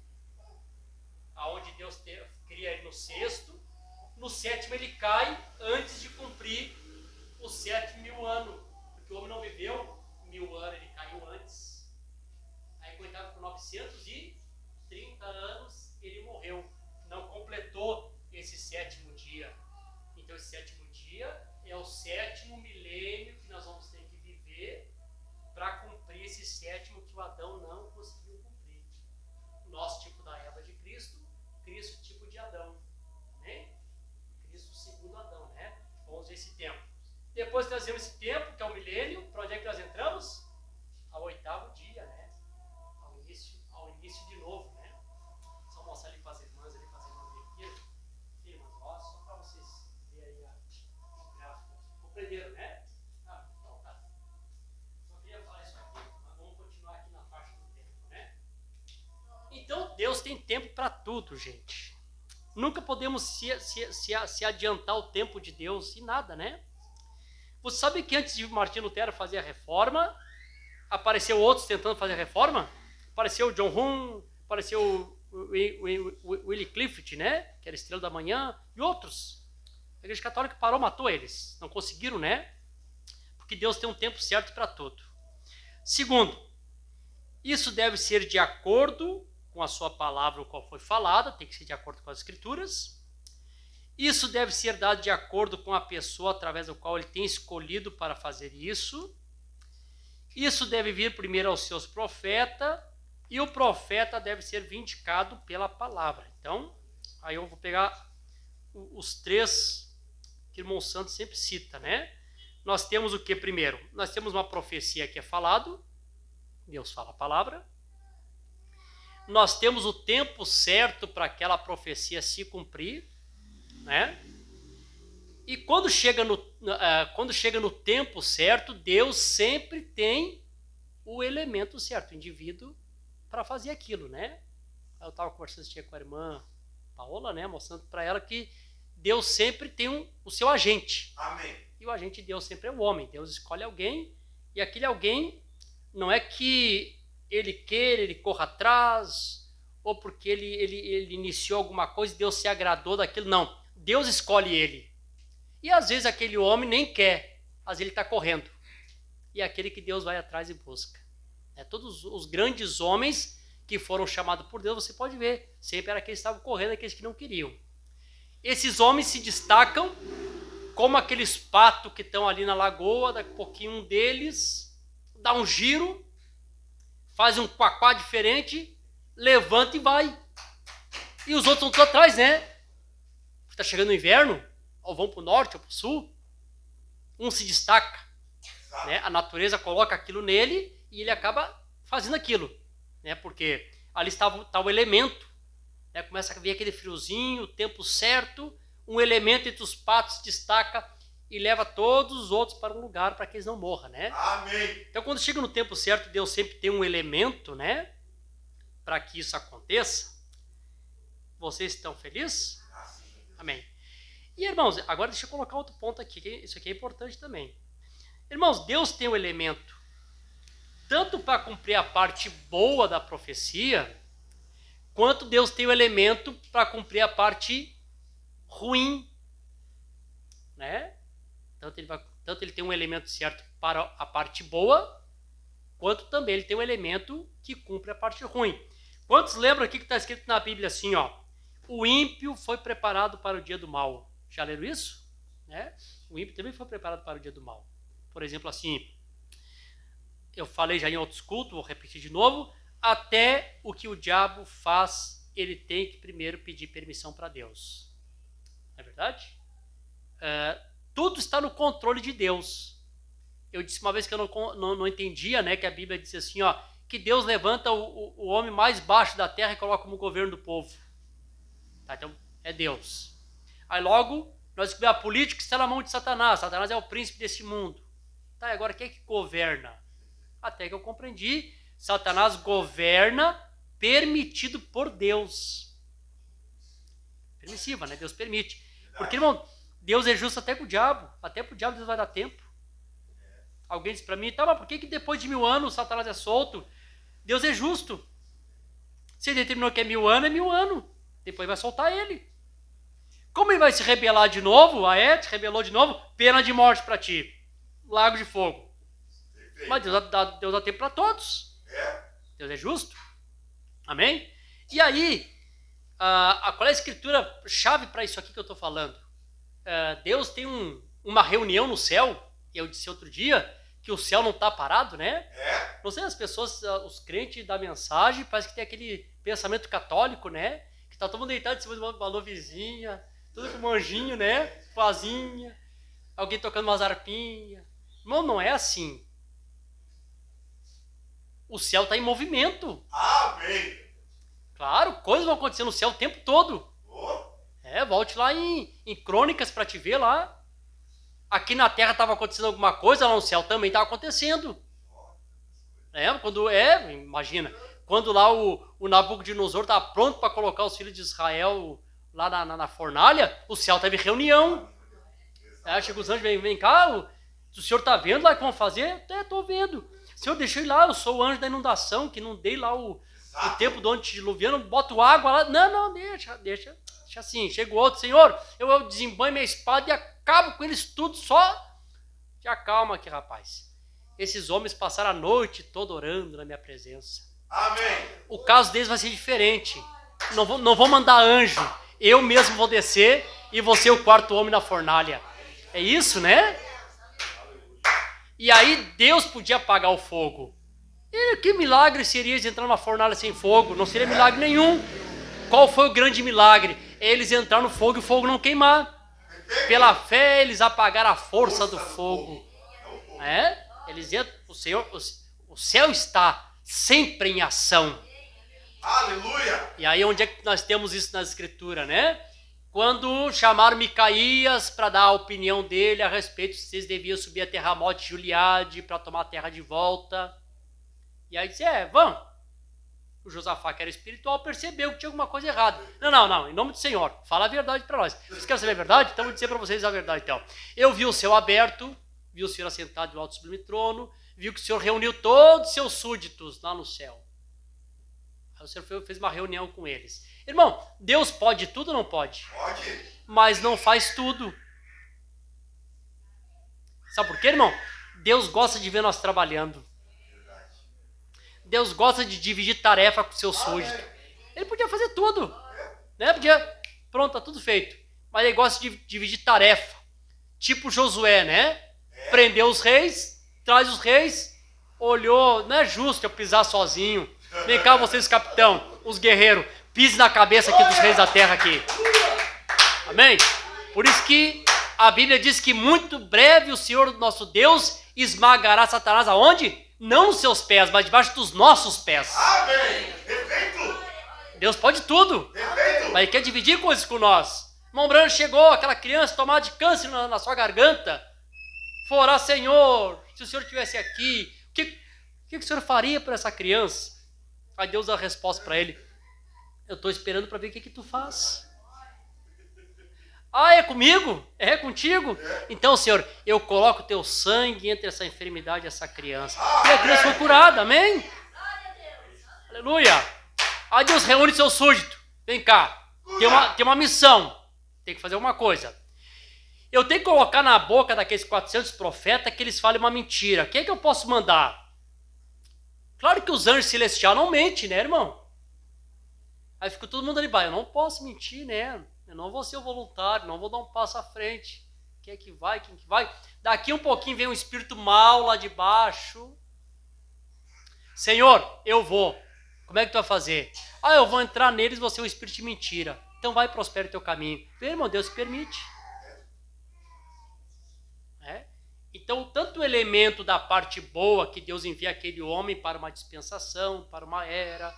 aonde Deus cria ele no 6º, no 7º ele cai antes de cumprir os 7.000 anos, porque o homem não viveu 1.000 anos, ele caiu antes. Aí quando ele estava com 930 anos, ele morreu. Não completou esse 7º dia. Então esse 7º dia é o 7º milênio que nós vamos ter que viver para cumprir esse 7º que o Adão não conseguiu cumprir. Nós, tipo da Eva de Cristo, Cristo, tipo de Adão. Né? Cristo, segundo Adão, né? Vamos ver esse tempo. Depois que nós vemos esse tempo, que é o milênio, para onde é que nós entramos? Ao 8º dia, né? Ao início de novo, né? Só mostrar ali para as irmãs aqui. Irmãs, ó, só para vocês verem o gráfico. Compreenderam, né? Então tá. Só queria falar isso aqui, mas vamos continuar aqui na parte do tempo, né? Então, Deus tem tempo para tudo, gente. Nunca podemos se adiantar o tempo de Deus em nada, né? Você sabe que antes de Martinho Lutero fazer a reforma, apareceu outros tentando fazer a reforma? Apareceu o John Hus, apareceu o Willie Clifford, né? Que era estrela da manhã, e outros. A Igreja Católica parou, matou eles. Não conseguiram, né? Porque Deus tem um tempo certo para tudo. Segundo, isso deve ser de acordo com a sua palavra, o qual foi falada, tem que ser de acordo com as Escrituras. Isso deve ser dado de acordo com a pessoa através do qual ele tem escolhido para fazer isso. Isso deve vir primeiro aos seus profetas, e o profeta deve ser vindicado pela palavra. Então, aí eu vou pegar os 3 que o irmão Santos sempre cita, né? nós temos o que primeiro? Nós temos uma profecia que é falado, Deus fala a palavra. Nós temos o tempo certo para aquela profecia se cumprir, né? E quando chega no tempo certo, Deus sempre tem o elemento certo, o indivíduo, para fazer aquilo, né? Eu estava conversando com a irmã Paola, né? Mostrando para ela que Deus sempre tem o seu agente. Amém. E o agente de Deus sempre é o homem. Deus escolhe alguém, e aquele alguém não é que ele queira, ele corra atrás, ou porque ele iniciou alguma coisa e Deus se agradou daquilo. Não, Deus escolhe ele. E às vezes aquele homem nem quer, às vezes ele está correndo. E é aquele que Deus vai atrás e busca. Todos os grandes homens que foram chamados por Deus, você pode ver, sempre era aqueles que estavam correndo, aqueles que não queriam. Esses homens se destacam como aqueles patos que estão ali na lagoa, daqui a pouquinho um deles dá um giro, faz um quaquá diferente, levanta e vai. E os outros estão todos atrás, né? Está chegando o inverno, ou vão para o norte ou para o sul, um se destaca, né? A natureza coloca aquilo nele e ele acaba fazendo aquilo, né? Porque ali está o elemento, né? Começa a vir aquele friozinho, o tempo certo, um elemento entre os patos se destaca e leva todos os outros para um lugar para que eles não morram, né? Amém. Então, quando chega no tempo certo, Deus sempre tem um elemento, né? Para que isso aconteça. Vocês estão felizes? Amém. E, irmãos, agora deixa eu colocar outro ponto aqui, que isso aqui é importante também. Irmãos, Deus tem um elemento tanto para cumprir a parte boa da profecia, quanto Deus tem o elemento para cumprir a parte ruim, né? Tanto ele tem um elemento certo para a parte boa, quanto também ele tem um elemento que cumpre a parte ruim. Quantos lembram aqui que está escrito na Bíblia assim, ó? O ímpio foi preparado para o dia do mal. Já leram isso? Né? O ímpio também foi preparado para o dia do mal. Por exemplo, assim, eu falei já em outros cultos, vou repetir de novo, até o que o diabo faz, ele tem que primeiro pedir permissão para Deus. Não é verdade? Tudo está no controle de Deus. Eu disse uma vez que eu não entendia, né, que a Bíblia diz assim, ó, que Deus levanta o homem mais baixo da terra e coloca como governo do povo. Tá, então, é Deus. Aí logo, nós descobrimos a política está na mão de Satanás. Satanás é o príncipe desse mundo. Tá, e agora quem é que governa? Até que eu compreendi, Satanás governa permitido por Deus. Permissiva, né? Deus permite. Porque, irmão, Deus é justo até com o diabo. Até para o diabo Deus vai dar tempo. Alguém disse para mim, tá, mas por que depois de 1000 anos Satanás é solto? Deus é justo. Se ele determinou que é 1000 anos, é 1000 anos. Depois vai soltar ele. Como ele vai se rebelar de novo? Se rebelou de novo, pena de morte para ti. Lago de fogo. Mas Deus dá tempo para todos. Deus é justo. Amém? E aí, qual é a escritura chave para isso aqui que eu estou falando? Deus tem uma reunião no céu. Eu disse outro dia que o céu não está parado, né? Não sei, as pessoas, os crentes da mensagem, parece que tem aquele pensamento católico, né? Que está todo mundo deitado em cima de uma luvezinha, tudo com um anjinho, né? Fazinha, alguém tocando umas harpinhas. Irmão, não é assim. O céu está em movimento. Amém. Claro, coisas vão acontecer no céu o tempo todo. Volte lá em Crônicas para te ver lá. Aqui na terra estava acontecendo alguma coisa, lá no céu também estava acontecendo. Imagina, quando lá o Nabucodonosor estava pronto para colocar os filhos de Israel lá na fornalha, o céu teve reunião. Chega os anjos, vem cá, o senhor está vendo lá o que vão fazer? Estou vendo. Senhor, deixa eu ir lá, eu sou o anjo da inundação, que não dei lá o tempo do antediluviano, boto água lá. Não, deixa assim. Chega o outro, Senhor, eu desembanho minha espada e acabo com eles tudo, só te acalma aqui, rapaz. Esses homens passaram a noite toda orando na minha presença. Amém. O caso deles vai ser diferente. Não vou mandar anjo, eu mesmo vou descer e vou ser o quarto homem na fornalha. É isso, né? E aí Deus podia apagar o fogo. E que milagre seria eles entrar numa fornalha sem fogo? Não seria milagre nenhum. Qual foi o grande milagre? Eles entraram no fogo e o fogo não queimar. Pela fé eles apagaram a força do fogo Eles entram, o céu está sempre em ação. Aleluia. E aí onde é que nós temos isso na escritura, né? Quando chamaram Micaías para dar a opinião dele a respeito se vocês deviam subir até Ramote de Gileade para tomar a terra de volta. E aí disse, vamos. O Josafá, que era espiritual, percebeu que tinha alguma coisa errada. Não, em nome do Senhor, fala a verdade para nós. Vocês querem saber a verdade? Então vou dizer para vocês a verdade. Então, eu vi o céu aberto, vi o Senhor assentado no alto sublime trono, vi que o Senhor reuniu todos os seus súditos lá no céu. Aí o Senhor fez uma reunião com eles. Irmão, Deus pode tudo ou não pode? Pode. Mas não faz tudo. Sabe por quê, irmão? Deus gosta de ver nós trabalhando. Deus gosta de dividir tarefa com o seu súdito. Ele podia fazer tudo, né? Pronto, tá tudo feito. Mas ele gosta de dividir tarefa. Tipo Josué, né? Prendeu os reis, traz os reis, olhou, não é justo eu pisar sozinho. Vem cá vocês, capitão, os guerreiros, pise na cabeça aqui dos reis da terra aqui. Amém? Por isso que a Bíblia diz que muito breve o Senhor nosso Deus esmagará Satanás aonde? Não nos seus pés, mas debaixo dos nossos pés. Amém. Perfeito. Deus pode tudo. Perfeito. Mas Ele quer dividir coisas com nós. Irmão Brano chegou, aquela criança tomada de câncer na sua garganta. For orar, Senhor, se o Senhor estivesse aqui, o que o Senhor faria para essa criança? Aí Deus dá a resposta para ele. Eu estou esperando para ver o que tu faz. É comigo? É contigo? Então, Senhor, eu coloco o teu sangue entre essa enfermidade e essa criança. E a criança foi curada, amém? Aleluia. Aí Deus reúne seu súdito. Vem cá, tem uma missão. Tem que fazer uma coisa. Eu tenho que colocar na boca daqueles 400 profetas que eles falem uma mentira. Quem é que eu posso mandar? Claro que os anjos celestiais não mentem, né, irmão? Aí fica todo mundo ali, eu não posso mentir, né? Eu não vou ser o voluntário, não vou dar um passo à frente. Quem é que vai? Quem que vai? Daqui um pouquinho vem um espírito mau lá de baixo. Senhor, eu vou. Como é que tu vai fazer? Eu vou entrar neles, vou ser um espírito de mentira. Então vai e prospera o teu caminho. Vê, irmão, Deus que permite. Então, tanto o elemento da parte boa que Deus envia aquele homem para uma dispensação, para uma era,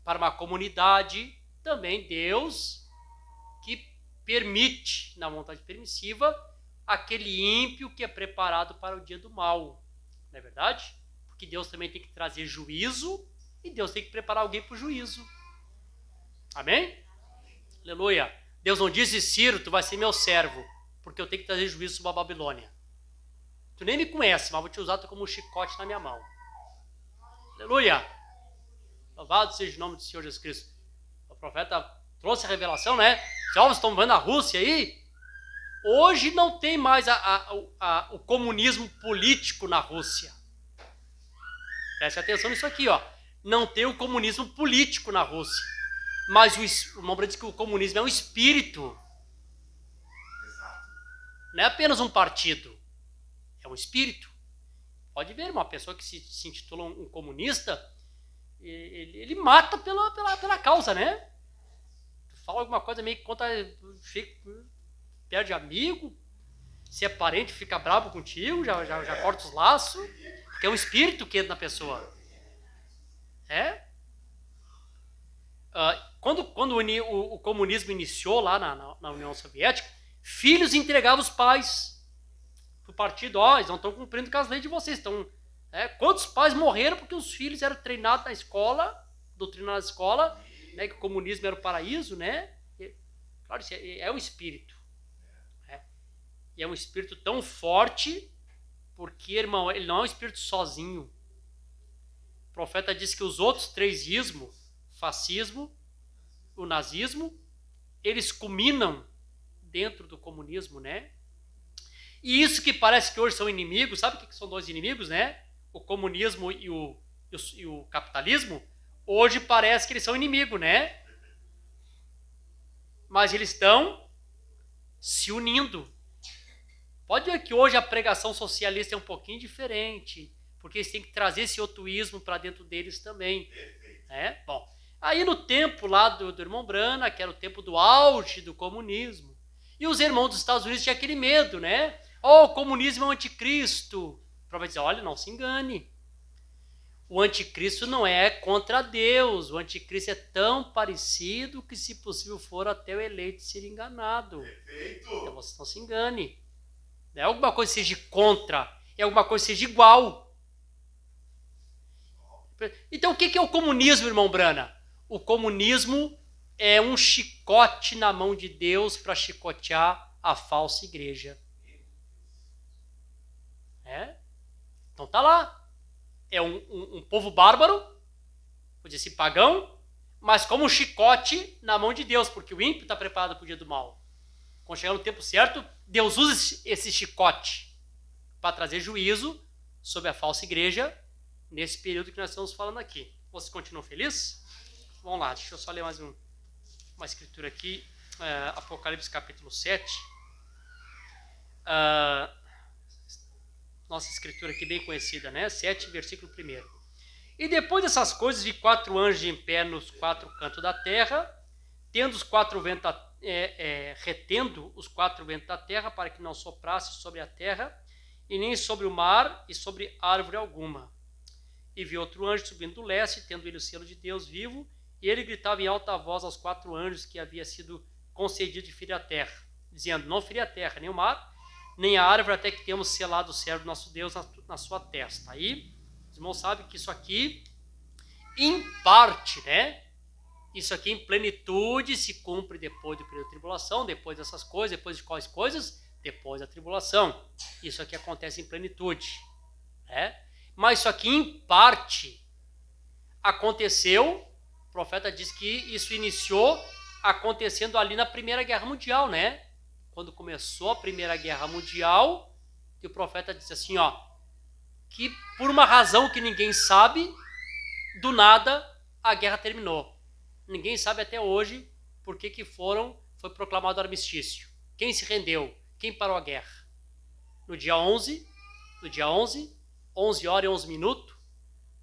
para uma comunidade, também Deus que permite, na vontade permissiva, aquele ímpio que é preparado para o dia do mal. Não é verdade? Porque Deus também tem que trazer juízo e Deus tem que preparar alguém para o juízo. Amém? Aleluia. Deus não disse, Ciro, tu vai ser meu servo, porque eu tenho que trazer juízo sobre a Babilônia. Tu nem me conhece, mas vou te usar como um chicote na minha mão. Aleluia. Louvado seja o nome do Senhor Jesus Cristo. O profeta trouxe a revelação, né? Os jovens estão vendo a Rússia aí. Hoje não tem mais o comunismo político na Rússia. Preste atenção nisso aqui, ó. Não tem o comunismo político na Rússia. Mas o irmão diz que o comunismo é um espírito. Não é apenas um partido. É um espírito. Pode ver, uma pessoa que se intitula um comunista, ele mata pela causa, né? Tu fala alguma coisa meio que conta, perde amigo, se é parente fica bravo contigo, já corta os laços, porque é um espírito que entra na pessoa. Quando o comunismo iniciou lá na União Soviética, filhos entregavam os pais pro partido, eles não estão cumprindo com as leis de vocês. Quantos pais morreram porque os filhos eram treinados na escola, doutrinados na escola, né, que o comunismo era o paraíso, né? Claro, isso é um espírito. E é um espírito tão forte, porque, irmão, ele não é um espírito sozinho. O profeta diz que os outros 3 ismos, fascismo, o nazismo, eles culminam dentro do comunismo, né? E isso que parece que hoje são inimigos, sabe o que são 2 inimigos, né? O comunismo e o capitalismo, hoje parece que eles são inimigos, né? Mas eles estão se unindo. Pode ver que hoje a pregação socialista é um pouquinho diferente, porque eles têm que trazer esse otuísmo para dentro deles também. Bom, aí no tempo lá do irmão Brana, que era o tempo do auge do comunismo, e os irmãos dos Estados Unidos tinham aquele medo, né? O comunismo é o anticristo. O profeta diz, olha, não se engane. O anticristo não é contra Deus. O anticristo é tão parecido que, se possível for, até o eleito ser enganado. Perfeito. Então você não se engane. Não é alguma coisa que seja contra, é alguma coisa que seja igual. Então o que é o comunismo, irmão Brana? O comunismo é um chicote na mão de Deus para chicotear a falsa igreja. Então tá lá. É um povo bárbaro, vou dizer assim, pagão, mas como um chicote na mão de Deus, porque o ímpio está preparado para o dia do mal. Quando chegar no tempo certo, Deus usa esse chicote para trazer juízo sobre a falsa igreja nesse período que nós estamos falando aqui. Vocês continuam felizes? Vamos lá, deixa eu só ler mais uma escritura aqui, Apocalipse capítulo 7. Nossa escritura aqui bem conhecida, né? 7, versículo 1. E depois dessas coisas vi 4 anjos em pé nos 4 cantos da terra, retendo os 4 ventos da terra, para que não soprasse sobre a terra, e nem sobre o mar, e sobre árvore alguma. E vi outro anjo subindo do leste, tendo ele o selo de Deus vivo, e ele gritava em alta voz aos 4 anjos que havia sido concedido de ferir a terra, dizendo, não ferir a terra, nem o mar, nem a árvore, até que temos selado o servo do nosso Deus na sua testa. Aí, os irmãos sabem que isso aqui, em parte, né? Isso aqui em plenitude se cumpre depois do período de tribulação, depois dessas coisas, depois de quais coisas? Depois da tribulação. Isso aqui acontece em plenitude. Né? Mas isso aqui, em parte, aconteceu, o profeta diz que isso iniciou acontecendo ali na Primeira Guerra Mundial, né? Quando começou a Primeira Guerra Mundial, o profeta disse assim, ó, que por uma razão que ninguém sabe, do nada a guerra terminou. Ninguém sabe até hoje por que foi proclamado o armistício. Quem se rendeu? Quem parou a guerra? No dia 11, 11 horas e 11 minutos,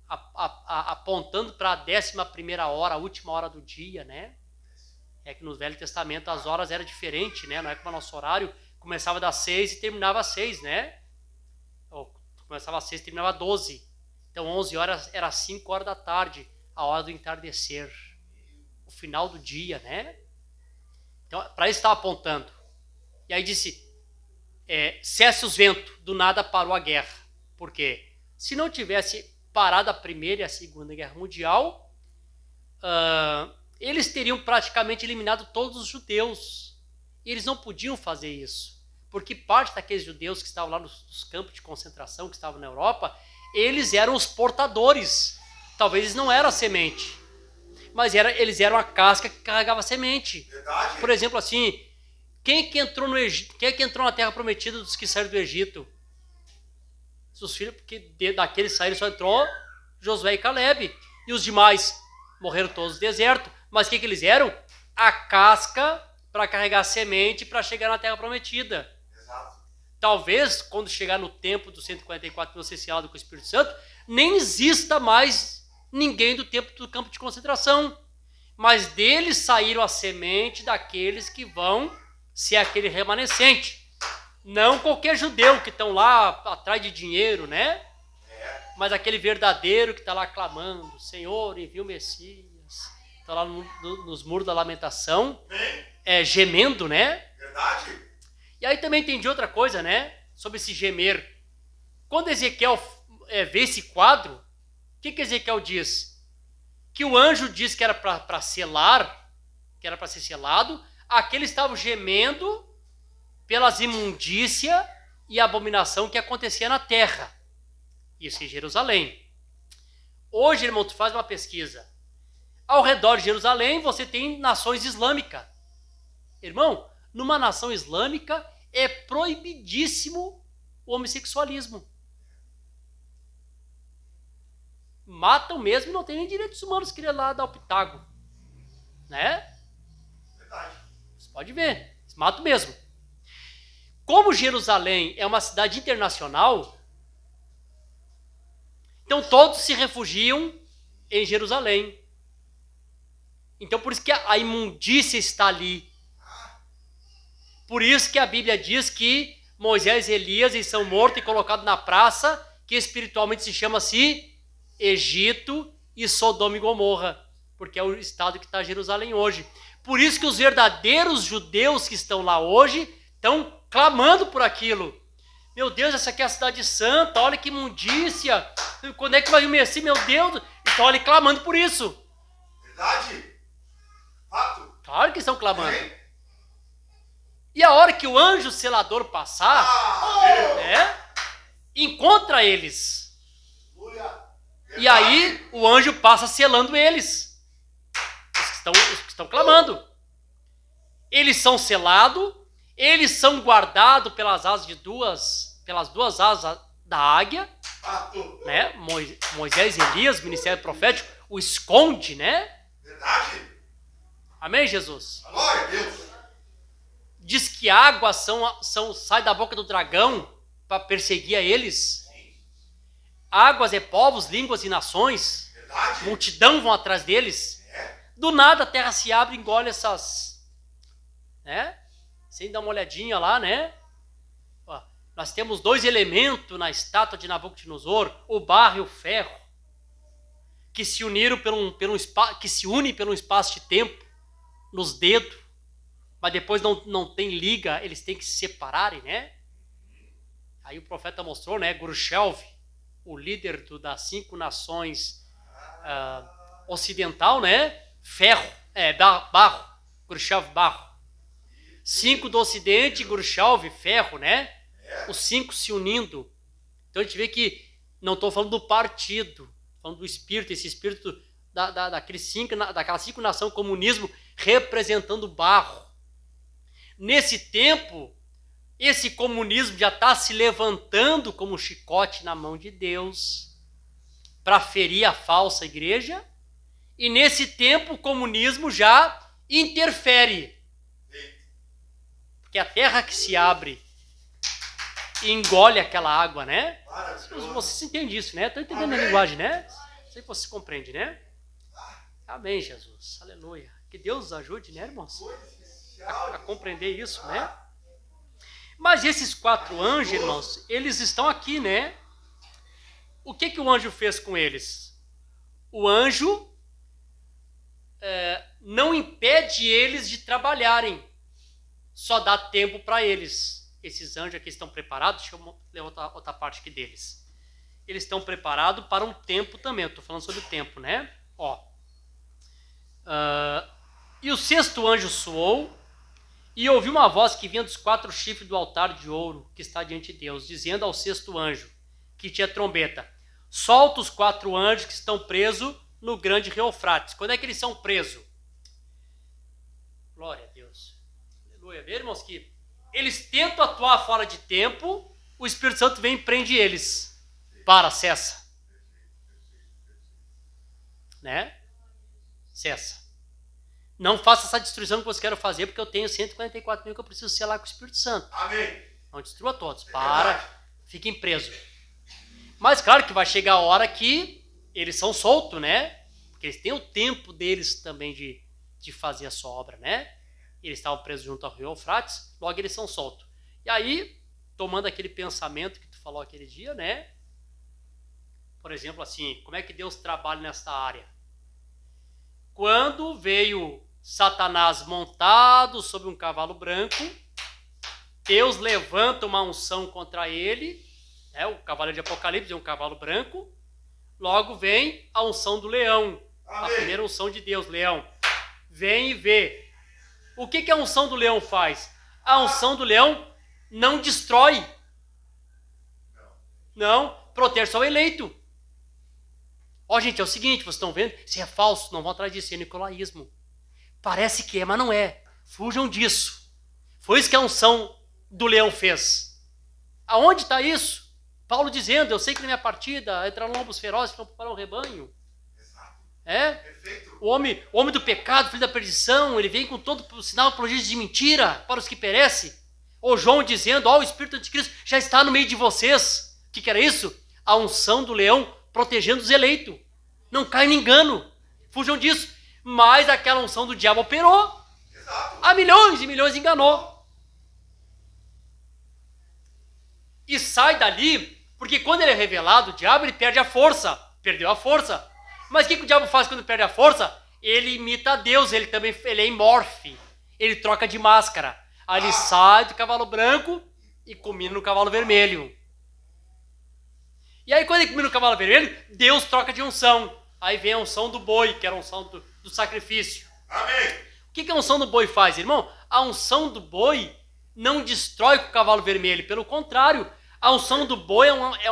apontando para a 11ª hora, a última hora do dia, né? É que no Velho Testamento as horas eram diferentes, né? Não é como o nosso horário, começava das 6 e terminava às 6, né? Ou começava às 6 e terminava às 12. Então 11 horas era 5 horas da tarde, a hora do entardecer. O final do dia, né? Então, para isso estava apontando. E aí disse, cesse os ventos, do nada parou a guerra. Por quê? Se não tivesse parado a Primeira e a Segunda Guerra Mundial, eles teriam praticamente eliminado todos os judeus. E eles não podiam fazer isso. Porque parte daqueles judeus que estavam lá nos campos de concentração, que estavam na Europa, eles eram os portadores. Talvez eles não eram a semente. Mas eles eram a casca que carregava a semente. Verdade. Por exemplo, assim, quem é que entrou no Egito? Quem é que entrou na terra prometida dos que saíram do Egito? Seus filhos, porque daqueles saíram só entrou Josué e Caleb. E os demais morreram todos no deserto. Mas o que eles eram? A casca para carregar a semente para chegar na terra prometida. Exato. Talvez, quando chegar no tempo dos 144 mil ser selado com o Espírito Santo, nem exista mais ninguém do tempo do campo de concentração. Mas deles saíram a semente daqueles que vão ser aquele remanescente. Não qualquer judeu que estão lá atrás de dinheiro, né? Mas aquele verdadeiro que está lá clamando, Senhor, envia o Messias. Está lá nos muros da lamentação, gemendo, né? Verdade. E aí também entendi outra coisa, né? Sobre esse gemer. Quando Ezequiel vê esse quadro, o que Ezequiel diz? Que o anjo disse que era para selar, que era para ser selado, aqueles estavam gemendo pelas imundícia e abominação que acontecia na terra. Isso em Jerusalém. Hoje, irmão, tu faz uma pesquisa. Ao redor de Jerusalém, você tem nações islâmicas. Irmão, numa nação islâmica é proibidíssimo o homossexualismo. Matam mesmo e não tem nem direitos humanos que ir lá dar o pitago. Né? Verdade. Você pode ver, eles matam mesmo. Como Jerusalém é uma cidade internacional, então todos se refugiam em Jerusalém. Então por isso que a imundícia está ali. Por isso que a Bíblia diz que Moisés e Elias eles são mortos e colocados na praça, que espiritualmente se chama-se Egito e Sodoma e Gomorra, porque é o estado que está Jerusalém hoje. Por isso que os verdadeiros judeus que estão lá hoje estão clamando por aquilo. Meu Deus, essa aqui é a cidade santa, olha que imundícia. Quando é que vai vir o Messias? Meu Deus, estão ali clamando por isso. Verdade. Fato. Claro que estão clamando. E a hora que o anjo selador passar, encontra eles. E aí o anjo passa selando eles. Os que estão clamando. Eles são selados, eles são guardados pelas duas asas da águia, né? Moisés e Elias, ministério profético, o esconde, né? Verdade. Amém, Jesus? Glória a Deus. Diz que águas sai da boca do dragão para perseguir a eles. Águas é povos, línguas e nações. Verdade. Multidão vão atrás deles. Do nada a terra se abre e engole essas, né? Sem dar uma olhadinha lá, né? Ó, nós temos 2 elementos na estátua de Nabucodonosor, o barro e o ferro, que se uniram que se unem pelo espaço de tempo nos dedos, mas depois não tem liga, eles têm que se separarem, né? Aí o profeta mostrou, né? Khrushchev, o líder das 5 nações ocidental, né? Barro, Khrushchev, barro. 5 do ocidente, Khrushchev, ferro, né? Os 5 se unindo. Então a gente vê que, não estou falando do partido, falando do espírito, esse espírito daquelas 5 nações, comunismo, representando barro. Nesse tempo, esse comunismo já está se levantando como um chicote na mão de Deus para ferir a falsa igreja. E nesse tempo o comunismo já interfere. Porque a terra que se abre e engole aquela água, né? Vocês entendem isso, né? Estão entendendo a linguagem, né? Não sei se você compreende, né? Amém, Jesus. Aleluia. Que Deus nos ajude, né, irmãos? A compreender isso, né? Mas esses 4 anjos, irmãos, eles estão aqui, né? O que o anjo fez com eles? O anjo não impede eles de trabalharem, só dá tempo para eles. Esses anjos aqui estão preparados, deixa eu ler outra parte aqui deles. Eles estão preparados para um tempo também, eu estou falando sobre o tempo, né? E o 6º anjo soou, e ouviu uma voz que vinha dos 4 chifres do altar de ouro que está diante de Deus, dizendo ao 6º anjo, que tinha trombeta: solta os 4 anjos que estão presos no grande rio Eufrates. Quando é que eles são presos? Glória a Deus. Aleluia. Vê, irmãos, que eles tentam atuar fora de tempo, o Espírito Santo vem e prende eles. Cessa. Né? Cessa. Não faça essa destruição que você quer fazer, porque eu tenho 144 mil que eu preciso selar com o Espírito Santo. Amém. Não destrua todos. Fiquem presos. Mas claro que vai chegar a hora que eles são soltos, né? Porque eles têm o tempo deles também de fazer a sua obra, né? Eles estavam presos junto ao rio Eufrates, logo eles são soltos. E aí, tomando aquele pensamento que tu falou aquele dia, né? Por exemplo, assim, como é que Deus trabalha nessa área? Quando veio Satanás montado sobre um cavalo branco, Deus levanta uma unção contra ele, né? O cavaleiro de Apocalipse é um cavalo branco, logo vem a unção do leão. Amém. A primeira unção de Deus, leão. Vem e vê. O que a unção do leão faz? A unção do leão não destrói. Não, protege só o eleito. Gente, é o seguinte, vocês estão vendo? Isso é falso, não vão atrás disso, é nicolaísmo. Parece que é, mas não é. Fujam disso. Foi isso que a unção do leão fez. Aonde está isso? Paulo dizendo, eu sei que na minha partida entraram lobos ferozes para preparar o rebanho. O homem do pecado, filho da perdição, ele vem com todo o sinal prolífico de mentira para os que perecem. Ou João dizendo, o Espírito Anticristo já está no meio de vocês. O que era isso? A unção do leão protegendo os eleitos. Não caem em engano. Fujam disso. Mas aquela unção do diabo operou. Há milhões e milhões enganou. E sai dali Porque quando ele é revelado, o diabo ele perde a força. Perdeu a força. Mas o que o diabo faz quando perde a força? Ele imita a Deus, ele é imorfe. Ele troca de máscara. Aí ele sai do cavalo branco e combina no cavalo vermelho. E aí quando ele combina no cavalo vermelho, Deus troca de unção. Aí vem a unção do boi, que era a unção do sacrifício. Amém. O que a unção do boi faz, irmão? A unção do boi não destrói com o cavalo vermelho. Pelo contrário, a unção do boi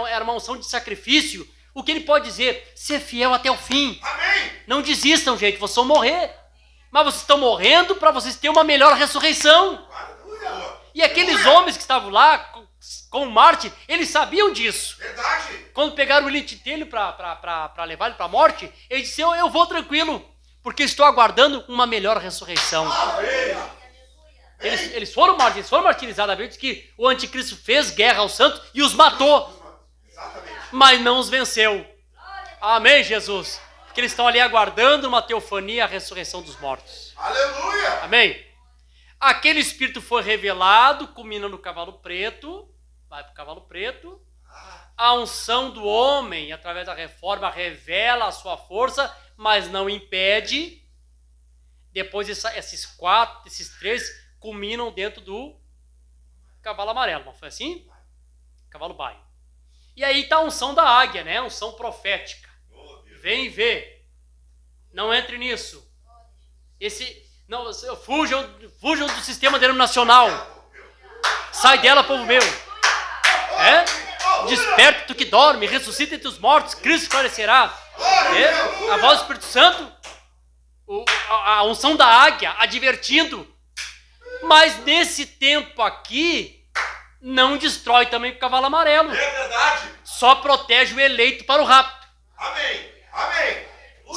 era uma unção de sacrifício. O que ele pode dizer? Ser fiel até o fim. Amém. Não desistam, gente, vocês vão morrer. Mas vocês estão morrendo para vocês terem uma melhor ressurreição. Aleluia. E aqueles homens que estavam lá com Marte, eles sabiam disso. Verdade. Quando pegaram o lentilho para levar ele para a morte, ele disse, eu vou tranquilo, porque estou aguardando uma melhor ressurreição. Amém. Eles foram martirizados. A Bíblia diz que o anticristo fez guerra aos santos e os matou, Exatamente. mas não os venceu. Amém, Jesus? Porque eles estão ali aguardando uma teofania, a ressurreição dos mortos. Aleluia. Amém? Aquele espírito foi revelado, culmina no cavalo preto, vai para o cavalo preto. A unção do homem, através da reforma, revela a sua força, mas não impede. Depois esses três culminam dentro do cavalo amarelo, não foi assim? Cavalo baio. E aí está a unção da águia, né? A unção profética. Vem e vê. Não entre nisso. Fujam do sistema denominacional. Sai dela, povo meu. Desperta tu que dorme, ressuscita entre os mortos, Cristo esclarecerá. A voz do Espírito Santo, a unção da águia, advertindo. Mas nesse tempo aqui, não destrói também o cavalo amarelo. É verdade. Só protege o eleito para o rapto. Amém. Amém.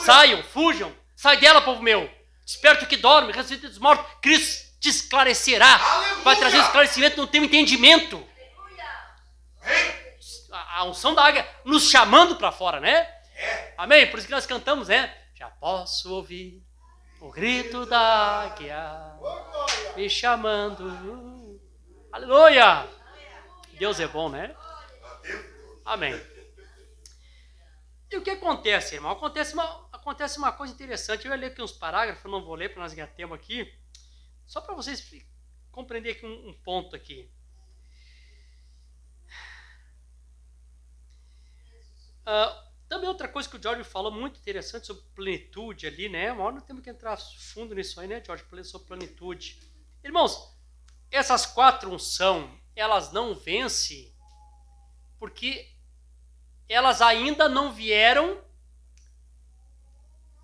Saiam, fujam, sai dela, povo meu. Desperta o que dorme, ressuscita dos mortos, Cristo te esclarecerá. Aleluia. Vai trazer esclarecimento no teu entendimento. A unção da águia nos chamando para fora, né? Amém? Por isso que nós cantamos, né? Já posso ouvir o grito da águia me chamando. Aleluia! Deus é bom, né? Amém. E o que acontece, irmão? Acontece uma coisa interessante. Eu ia ler aqui uns parágrafos, não vou ler para nós ganhar tempo aqui. Só para vocês compreenderem aqui um ponto aqui. Também outra coisa que o Jorge falou muito interessante sobre plenitude ali, né? Uma hora nós temos que entrar fundo nisso aí, né, Jorge? Sobre plenitude. Irmãos, essas 4 unções, elas não vencem porque elas ainda não vieram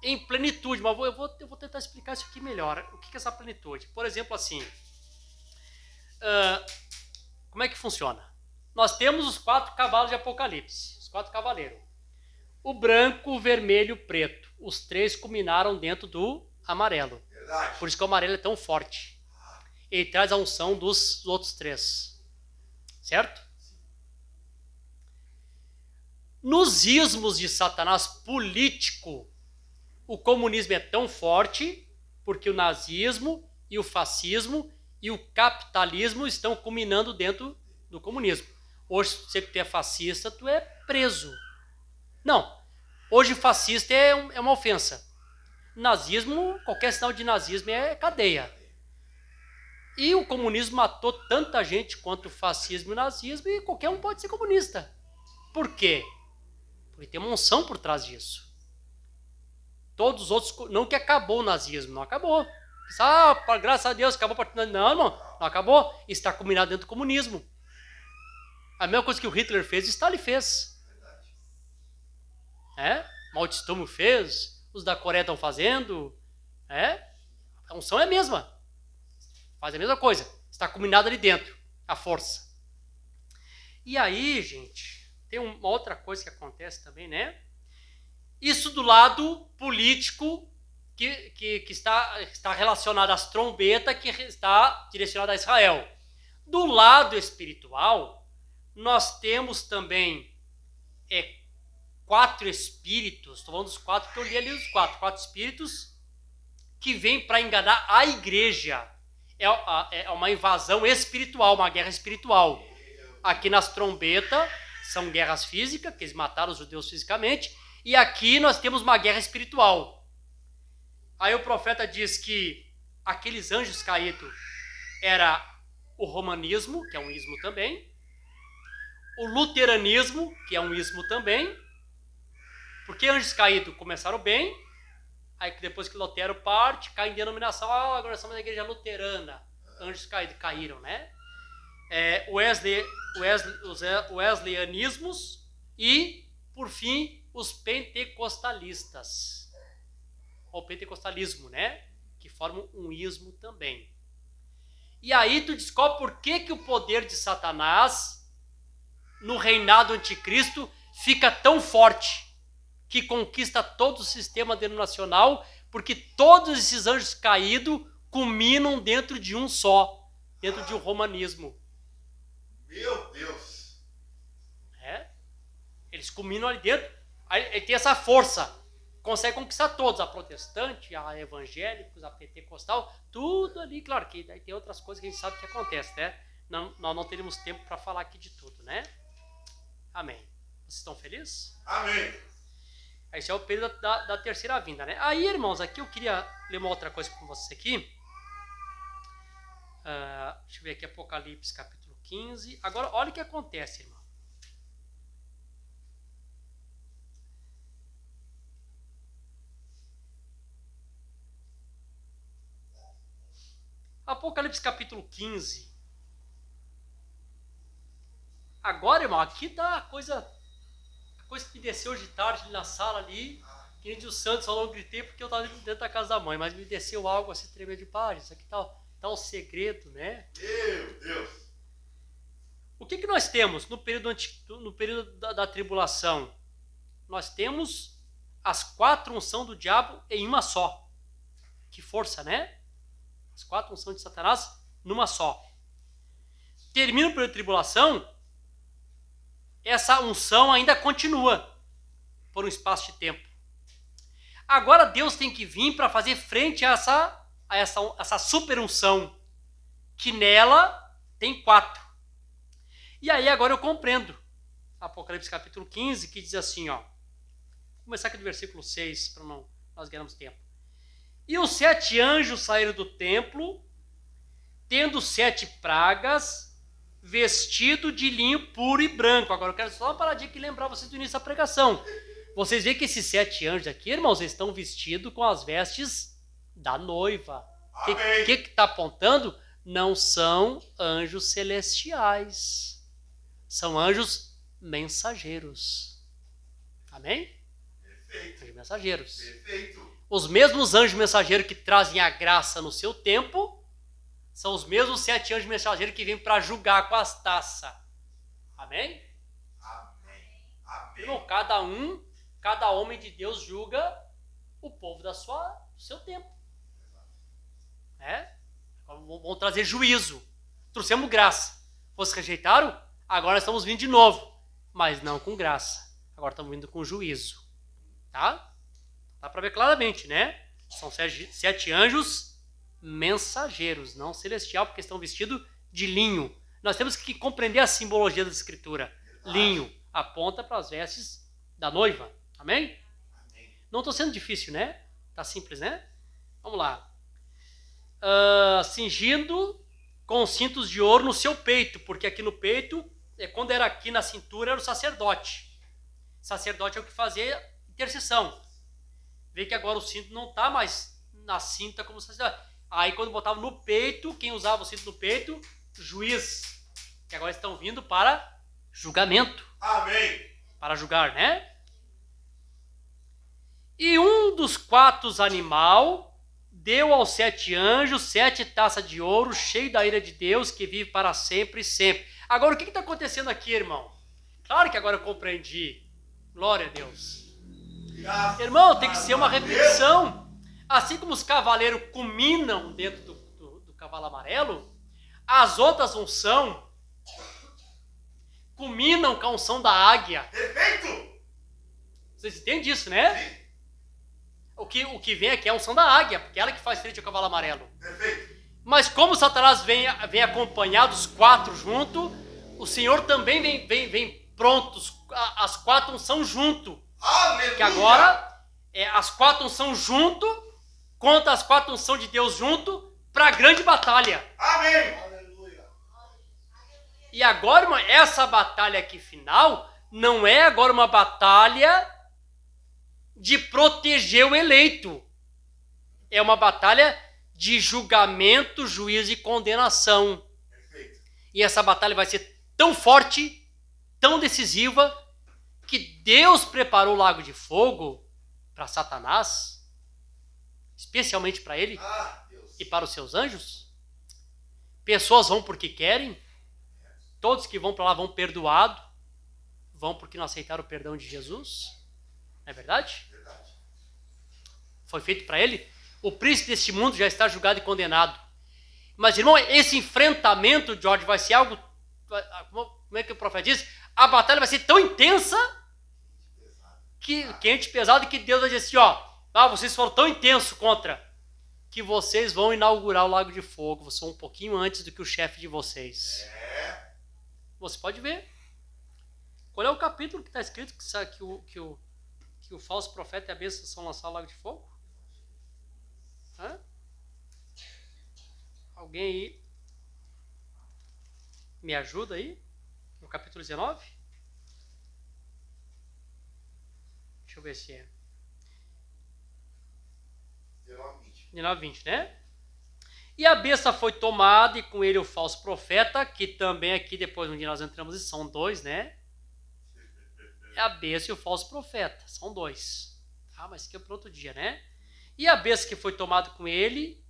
em plenitude. Mas eu vou tentar explicar isso aqui melhor. O que é essa plenitude? Por exemplo, assim, como é que funciona? Nós temos os 4 cavalos de Apocalipse. 4 cavaleiros. O branco, o vermelho e o preto. Os 3 culminaram dentro do amarelo. Verdade. Por isso que o amarelo é tão forte. Ele traz a unção dos outros 3. Certo? Nos ismos de Satanás político, o comunismo é tão forte porque o nazismo e o fascismo e o capitalismo estão culminando dentro do comunismo. Hoje, se você é fascista, tu é preso. Não. Hoje, fascista é uma ofensa. Nazismo, qualquer sinal de nazismo é cadeia. E o comunismo matou tanta gente quanto o fascismo e o nazismo, e qualquer um pode ser comunista. Por quê? Porque tem uma unção por trás disso. Todos os outros... Não que acabou o nazismo, não acabou. Graças a Deus, acabou. Não, irmão, não acabou. Está combinado dentro do comunismo. A mesma coisa que o Hitler fez, o Stalin fez. Mao Tse-tung fez, os da Coreia estão fazendo. A unção é a mesma. Faz a mesma coisa. Está combinado ali dentro, a força. E aí, gente, tem uma outra coisa que acontece também, né? Isso do lado político que está relacionado às trombetas, que está direcionado a Israel. Do lado espiritual, nós temos também 4 espíritos, estou falando dos 4 que eu li ali, os 4 espíritos que vêm para enganar a igreja. É uma invasão espiritual, uma guerra espiritual. Aqui nas trombetas são guerras físicas, que eles mataram os judeus fisicamente, e aqui nós temos uma guerra espiritual. Aí o profeta diz que aqueles anjos caídos era o romanismo, que é um ismo também, o luteranismo, que é um ismo também, porque anjos caídos começaram bem, aí depois que Lutero parte, cai em denominação, agora somos na igreja luterana, anjos caídos caíram, né? Os wesleyanismos e, por fim, os pentecostalistas, ou pentecostalismo, né? Que formam um ismo também. E aí tu descobre por que o poder de Satanás no reinado anticristo fica tão forte, que conquista todo o sistema denominacional, porque todos esses anjos caídos culminam dentro de um só, dentro de um romanismo. Meu Deus. Eles culminam ali dentro, aí ele tem essa força, consegue conquistar todos, a protestante, a evangélicos, a pentecostal, tudo ali, claro que daí tem outras coisas que a gente sabe que acontece, né? Nós não teríamos tempo para falar aqui de tudo, né? Amém. Vocês estão felizes? Amém. Esse é o período da terceira vinda, né? Aí, irmãos, aqui eu queria ler uma outra coisa com vocês aqui. Deixa eu ver aqui, Apocalipse, capítulo 15. Agora, olha o que acontece, irmão. Apocalipse, capítulo 15. Agora, irmão, aqui tá a coisa que me desceu hoje de tarde ali na sala ali, que nem o Santos falou, eu gritei porque eu estava dentro da casa da mãe, mas me desceu algo assim tremendo de paz. Isso aqui tá um segredo, né? Meu Deus. O que nós temos no período da tribulação? Nós temos as 4 unções do diabo em uma só. Que força, né? As 4 unções de Satanás numa só. Termina o período de tribulação, essa unção ainda continua por um espaço de tempo. Agora Deus tem que vir para fazer frente a essa super unção, que nela tem 4. E aí agora eu compreendo. Apocalipse capítulo 15, que diz assim, ó. Vou começar aqui do versículo 6, para nós ganharmos tempo. E os 7 anjos saíram do templo, tendo 7 pragas, vestido de linho puro e branco. Agora eu quero só uma paradinha aqui lembrar vocês do início da pregação. Vocês veem que esses 7 anjos aqui, irmãos, eles estão vestidos com as vestes da noiva. O que está apontando? Não são anjos celestiais. São anjos mensageiros. Amém? Perfeito. Anjos mensageiros. Perfeito. Os mesmos anjos mensageiros que trazem a graça no seu tempo são os mesmos 7 anjos mensageiros que vêm para julgar com as taças. Amém? Amém. Amém. Irmão, cada homem de Deus julga o povo do seu tempo. Vão trazer juízo. Trouxemos graça. Vocês rejeitaram? Agora nós estamos vindo de novo. Mas não com graça. Agora estamos vindo com juízo. Tá? Dá para ver claramente, né? São 7 anjos mensageiros, não celestial, porque estão vestidos de linho. Nós temos que compreender a simbologia da Escritura. Linho aponta para as vestes da noiva. Amém? Amém. Não estou sendo difícil, né? Tá simples, né? Vamos lá. Cingindo com cintos de ouro no seu peito, porque aqui no peito, quando era aqui na cintura, era o sacerdote. Sacerdote é o que fazia intercessão. Vê que agora o cinto não está mais na cinta como sacerdote. Aí quando botava no peito, quem usava o cinto no peito? Juiz. Que agora estão vindo para julgamento. Amém. Para julgar, né? E um dos 4 animal deu aos 7 anjos 7 taças de ouro, cheio da ira de Deus, que vive para sempre e sempre. Agora, o que está acontecendo aqui, irmão? Claro que agora eu compreendi. Glória a Deus. Irmão, tem que ser uma repetição. Assim como os cavaleiros culminam dentro do cavalo amarelo, as outras unção culminam com a unção da águia. Perfeito. Vocês entendem isso, né? Sim. O que vem aqui é a unção da águia, porque é ela que faz frente ao cavalo amarelo. Perfeito. Mas como Satanás vem acompanhado, os 4 junto, o Senhor também vem prontos, as quatro unções junto. Aleluia. Que agora, as quatro unções junto, conta as quatro unções de Deus junto, para a grande batalha. Amém. Aleluia. E agora, irmão, essa batalha aqui final, não é agora uma batalha de proteger o eleito. É uma batalha de julgamento, juízo e condenação. Perfeito. E essa batalha vai ser tão forte, tão decisiva, que Deus preparou o lago de fogo para Satanás, especialmente para ele Deus. e para os seus anjos. Pessoas vão porque querem, todos que vão para lá vão perdoado, vão porque não aceitaram o perdão de Jesus. Não é verdade? Verdade. Foi feito para ele. O príncipe deste mundo já está julgado e condenado. Mas, irmão, esse enfrentamento, George, vai ser algo... Como é que o profeta diz? A batalha vai ser tão intensa, quente, pesada, que Deus vai dizer assim, ó, vocês foram tão intensos contra, que vocês vão inaugurar o lago de fogo. Vocês vão um pouquinho antes do que o chefe de vocês. Você pode ver. Qual é o capítulo que está escrito que o falso profeta e a besta são lançados ao lago de fogo? Hã? Alguém aí me ajuda aí? No capítulo 19? Deixa eu ver se é. 19, 20, né? E a besta foi tomada, e com ele o falso profeta, que também aqui, depois um dia nós entramos, e são dois, né? É a besta e o falso profeta, são dois. Mas isso aqui é para outro dia, né? E a besta que foi tomada com ele,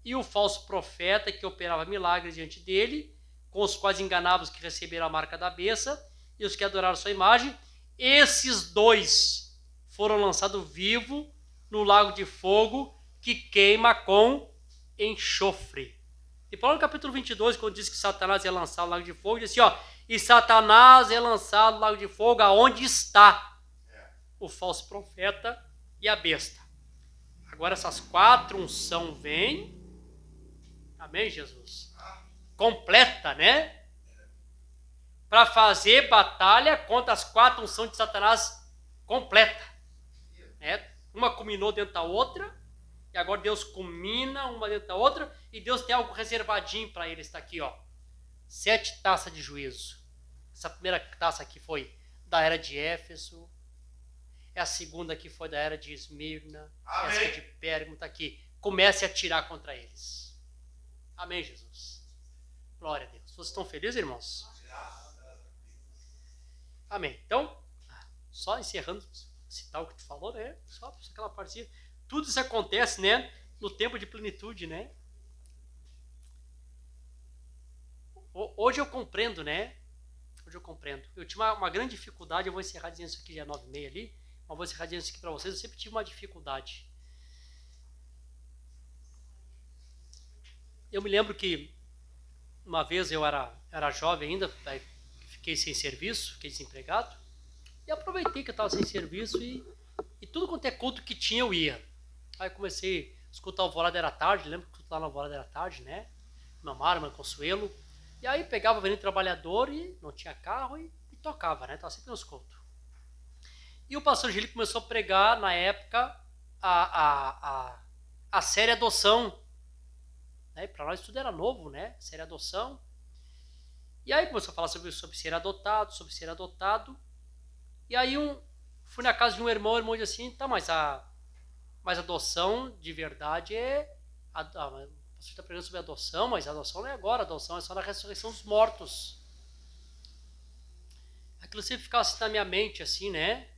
e o falso profeta que operava milagres diante dele, com os quais enganava os que receberam a marca da besta, e os que adoraram sua imagem, esses dois foram lançados vivos no lago de fogo, que queima com enxofre. E Paulo no capítulo 22, quando diz que Satanás é lançado no lago de fogo, diz assim, e Satanás é lançado no lago de fogo, aonde está o falso profeta e a besta. Agora essas quatro unções vêm, amém, Jesus? Completa, né? Para fazer batalha contra as quatro unções de Satanás completa. Uma culminou dentro da outra, e agora Deus culmina uma dentro da outra, e Deus tem algo reservadinho para ele. Está aqui, 7 taças de juízo. Essa primeira taça aqui foi da era de Éfeso, a segunda aqui foi da era de Esmirna, essa de Pérgamo está aqui. Comece a atirar contra eles. Amém, Jesus? Glória a Deus. Vocês estão felizes, irmãos? Amém. Então, só encerrando, citar o que tu falou, né? Só aquela partezinha. Tudo isso acontece, né? No tempo de plenitude, né? Hoje eu compreendo, né? Hoje eu compreendo. Eu tinha uma grande dificuldade, eu vou encerrar dizendo isso aqui, já é 9h30 ali, mas vou encerrar dizendo isso aqui para vocês. Eu sempre tive uma dificuldade. Eu me lembro que uma vez eu era jovem ainda, fiquei sem serviço, fiquei desempregado, e aproveitei que eu estava sem serviço e tudo quanto é culto que tinha eu ia. Aí comecei a escutar o Alvorada era tarde, lembro que lá no Alvorada era tarde, né? Meu Mário, meu Consuelo. E aí pegava o Avenida Trabalhador e não tinha carro e tocava, né? Estava sempre nos cultos. E o pastor Gili começou a pregar, na época, a série Adoção. Né? Para nós tudo era novo, né? Série Adoção. E aí começou a falar sobre ser adotado, sobre ser adotado. E aí fui na casa de um irmão, o irmão disse assim, tá, mas adoção de verdade você está pregando sobre adoção, mas a adoção não é agora, a adoção é só na ressurreição dos mortos. Aquilo sempre ficava assim na minha mente, assim, né?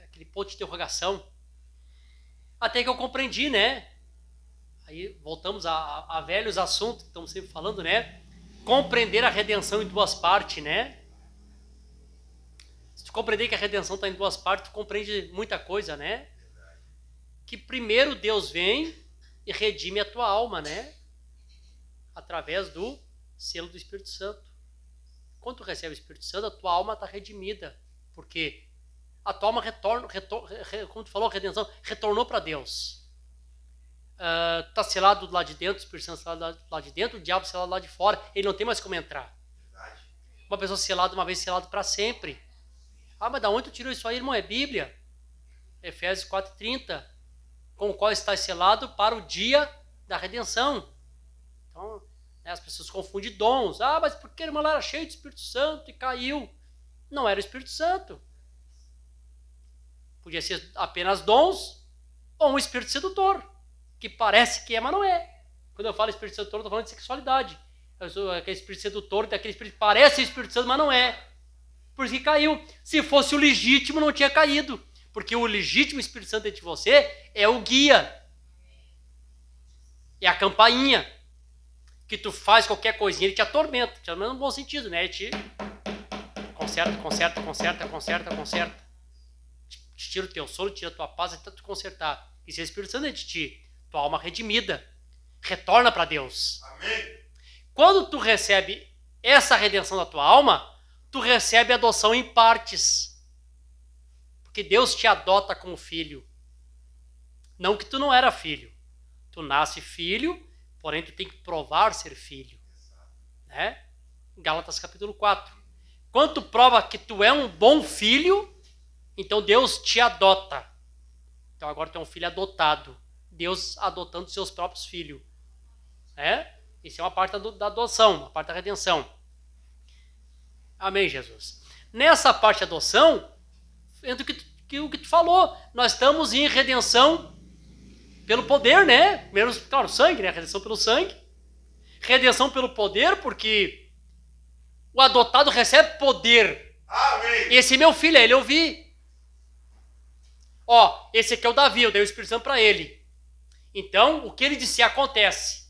Aquele ponto de interrogação. Até que eu compreendi, né? Aí voltamos a velhos assuntos que estamos sempre falando, né? Compreender a redenção em duas partes, né? Se tu compreender que a redenção está em duas partes, tu compreende muita coisa, né? Que primeiro Deus vem e redime a tua alma, né? Através do selo do Espírito Santo. Quando tu recebe o Espírito Santo, a tua alma está redimida. Porque a tua alma como tu falou, redenção, retornou para Deus. Está selado do lado de dentro, o Espírito Santo selado do lado de dentro, o diabo selado do lado de fora, ele não tem mais como entrar. Uma pessoa selada uma vez, selado para sempre. Ah, mas da onde tu tirou isso aí, irmão? É Bíblia. Efésios 4:30. Com o qual está selado para o dia da redenção. Então, as pessoas confundem dons. Ah, mas porque a irmã lá era cheia de Espírito Santo e caiu? Não era o Espírito Santo. Podia ser apenas dons ou um espírito sedutor, que parece que é, mas não é. Quando eu falo espírito sedutor, eu estou falando de sexualidade. Eu sou aquele espírito sedutor, daquele espírito que parece Espírito Santo, mas não é. Por isso que caiu. Se fosse o legítimo, não tinha caído. Porque o legítimo Espírito Santo dentro de você é o guia. É a campainha. Que tu faz qualquer coisinha, ele te atormenta. Te atormenta no bom sentido, né? Ele te conserta. Te tira o teu sono, tira a tua paz, até tu consertar. Isso é o Espírito Santo dentro de ti. Tua alma redimida. Retorna para Deus. Amém. Quando tu recebe essa redenção da tua alma, tu recebe a adoção em partes. Porque Deus te adota como filho. Não que tu não era filho. Tu nasce filho, porém tu tem que provar ser filho. Né? Gálatas capítulo 4. Quando tu prova que tu é um bom filho, então Deus te adota. Então agora tu é um filho adotado. Deus adotando seus próprios filhos. Né? Isso é uma parte da adoção, uma parte da redenção. Amém, Jesus. Nessa parte da adoção, entra o que tu falou. Nós estamos em redenção pelo poder, né? Menos, claro, sangue, né? Redenção pelo sangue. Redenção pelo poder, porque o adotado recebe poder. Amém. Esse meu filho, ele eu vi. Ó, esse aqui é o Davi, eu dei o Espírito Santo para ele. Então, o que ele disser acontece.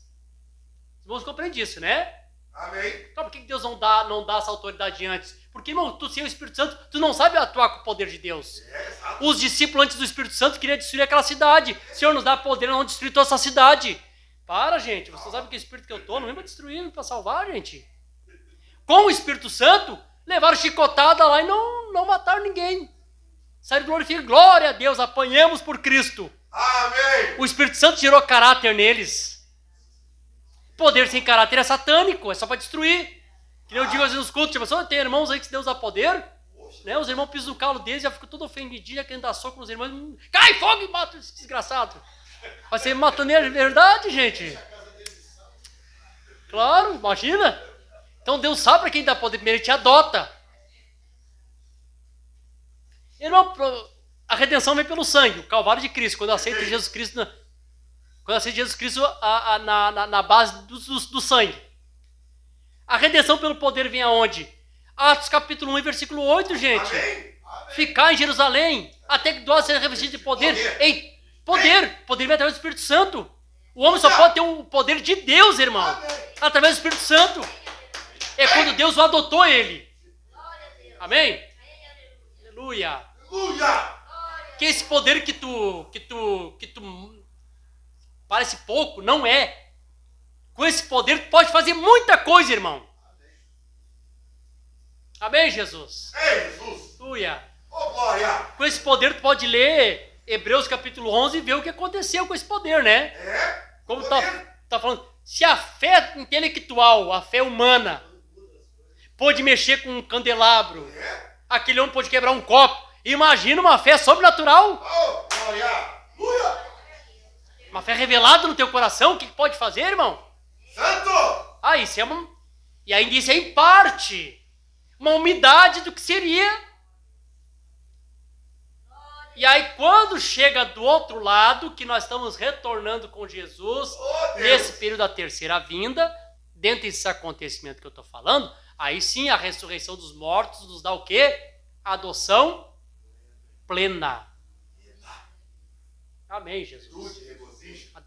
Os irmãos compreendem isso, né? Amém. Então, por que Deus não dá essa autoridade antes? Porque, irmão, tu sem o Espírito Santo, tu não sabe atuar com o poder de Deus. Exato. Os discípulos antes do Espírito Santo queriam destruir aquela cidade. Senhor, nos dá poder, não destruir toda essa cidade. Para, gente. Vocês sabem que espírito que eu tô, não vem para destruir, vem para salvar, gente. Com o Espírito Santo, levaram chicotada lá e não mataram ninguém. Saíram glorificando. Glória a Deus, apanhamos por Cristo. Amém. O Espírito Santo tirou caráter neles. Poder sem caráter é satânico, é só para destruir. Que nem eu digo às vezes nos cultos, tem irmãos aí que Deus dá poder, né? Os irmãos pisam no calo deles e já ficam todo ofendidinhos, querendo dar soco nos irmãos. Cai fogo e mata esse desgraçado. Vai ser mataneiro de verdade, gente. Claro, imagina. Então Deus sabe para quem dá poder primeiro, ele te adota. Irmão, a redenção vem pelo sangue, o calvário de Cristo. Quando eu aceito Jesus Cristo, na base do sangue. A redenção pelo poder vem aonde? Atos capítulo 1, versículo 8, gente. Amém. Ficar em Jerusalém, até que nós sejamos revestidos de poder. Ei, poder vem através do Espírito Santo. O homem só pode ter o poder de Deus, irmão. Através do Espírito Santo. É quando Deus o adotou ele. Amém? Aleluia. Aleluia. Que esse poder que tu parece pouco, não é. Com esse poder tu pode fazer muita coisa, irmão. Amém, Jesus? Ei, Jesus. Aleluia. Oh, glória. Com esse poder tu pode ler Hebreus capítulo 11 e ver o que aconteceu com esse poder, né? É. Como tá falando, se a fé intelectual, a fé humana, pôde mexer com um candelabro, aquele homem pôde quebrar um copo, imagina uma fé sobrenatural, Oh, glória. Aleluia. uma fé revelada no teu coração, o que pode fazer, irmão? Santo. Ah, isso é uma... E ainda isso é em parte uma umidade do que seria. E aí quando chega do outro lado, que nós estamos retornando com Jesus, nesse período da terceira vinda, dentro desse acontecimento que eu estou falando, aí sim a ressurreição dos mortos nos dá o quê? A adoção plena. Amém, Jesus.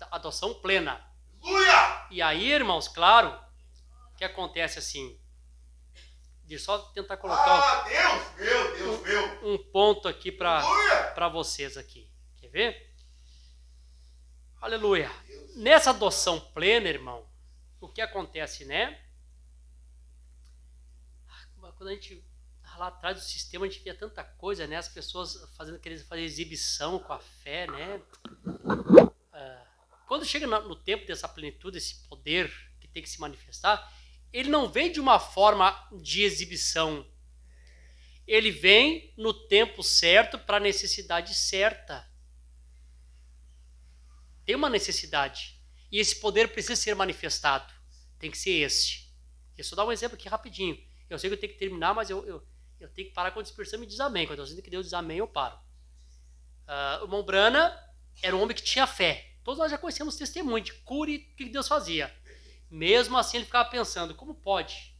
Adoção plena. Aleluia. E aí, irmãos, claro, o que acontece assim? Deixa eu só tentar colocar Deus meu. um ponto aqui Aleluia. para vocês aqui. Quer ver? Aleluia. Nessa adoção plena, irmão, o que acontece, né? Quando a gente lá atrás do sistema, a gente via tanta coisa, né? As pessoas querendo fazer exibição com a fé, né? Quando chega no tempo dessa plenitude, esse poder que tem que se manifestar, ele não vem de uma forma de exibição. Ele vem no tempo certo para a necessidade certa. Tem uma necessidade. E esse poder precisa ser manifestado. Tem que ser esse. Eu só dar um exemplo aqui rapidinho. Eu sei que eu tenho que terminar, mas eu tenho que parar com a dispersão e diz amém. Quando eu sinto que Deus diz amém, eu paro. O irmão Brana era um homem que tinha fé. Todos nós já conhecemos testemunho de cura e o que Deus fazia. Mesmo assim, ele ficava pensando, como pode?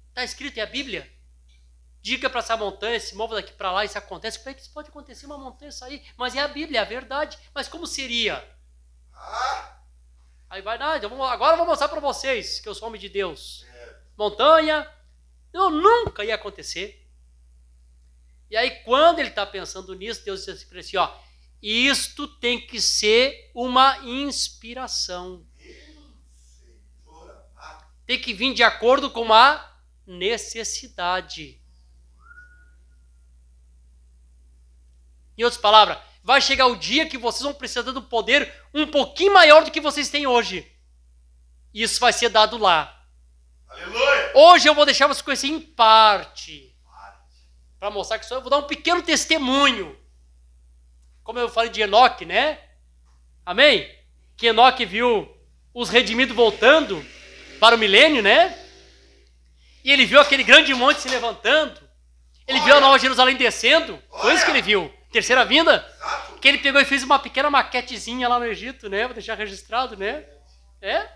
Está escrito, é a Bíblia? Diga para essa montanha, se mova daqui para lá, isso acontece. Como é que isso pode acontecer, uma montanha sair? Mas é a Bíblia, é a verdade. Mas como seria? Aí vai, agora eu vou mostrar para vocês que eu sou homem de Deus. Montanha, não, nunca ia acontecer. E aí, quando ele está pensando nisso, Deus diz assim, ó, isto tem que ser uma inspiração. Tem que vir de acordo com a necessidade. Em outras palavras, vai chegar o dia que vocês vão precisar do poder um pouquinho maior do que vocês têm hoje. Isso vai ser dado lá. Aleluia! Hoje eu vou deixar vocês conhecer em parte. Para mostrar que só eu vou dar um pequeno testemunho. Como eu falei de Enoque, né? Amém? Que Enoque viu os redimidos voltando para o milênio, né? E ele viu aquele grande monte se levantando. Ele viu a Nova Jerusalém descendo. Foi isso que ele viu. Terceira vinda. Que ele pegou e fez uma pequena maquetezinha lá no Egito, né? Vou deixar registrado, né? É?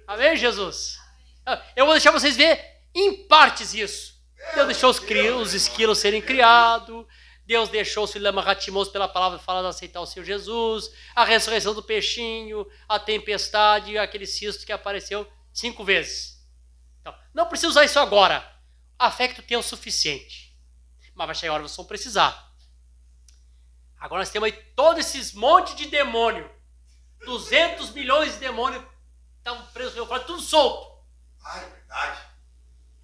Amém, Jesus? Eu vou deixar vocês ver em partes isso. Deus deixou os esquilos serem criados. Deus deixou os filhos de Lama-Ratimos pela palavra falada aceitar o Senhor Jesus. A ressurreição do peixinho, a tempestade, aquele cisto que apareceu 5 vezes. Então, não precisa usar isso agora. A fé que tu tem é o suficiente. Mas vai chegar a hora que vocês vão precisar. Agora nós temos aí todos esses montes de demônio. 200 milhões de demônios estão presos no Eufrates, tudo solto. É verdade.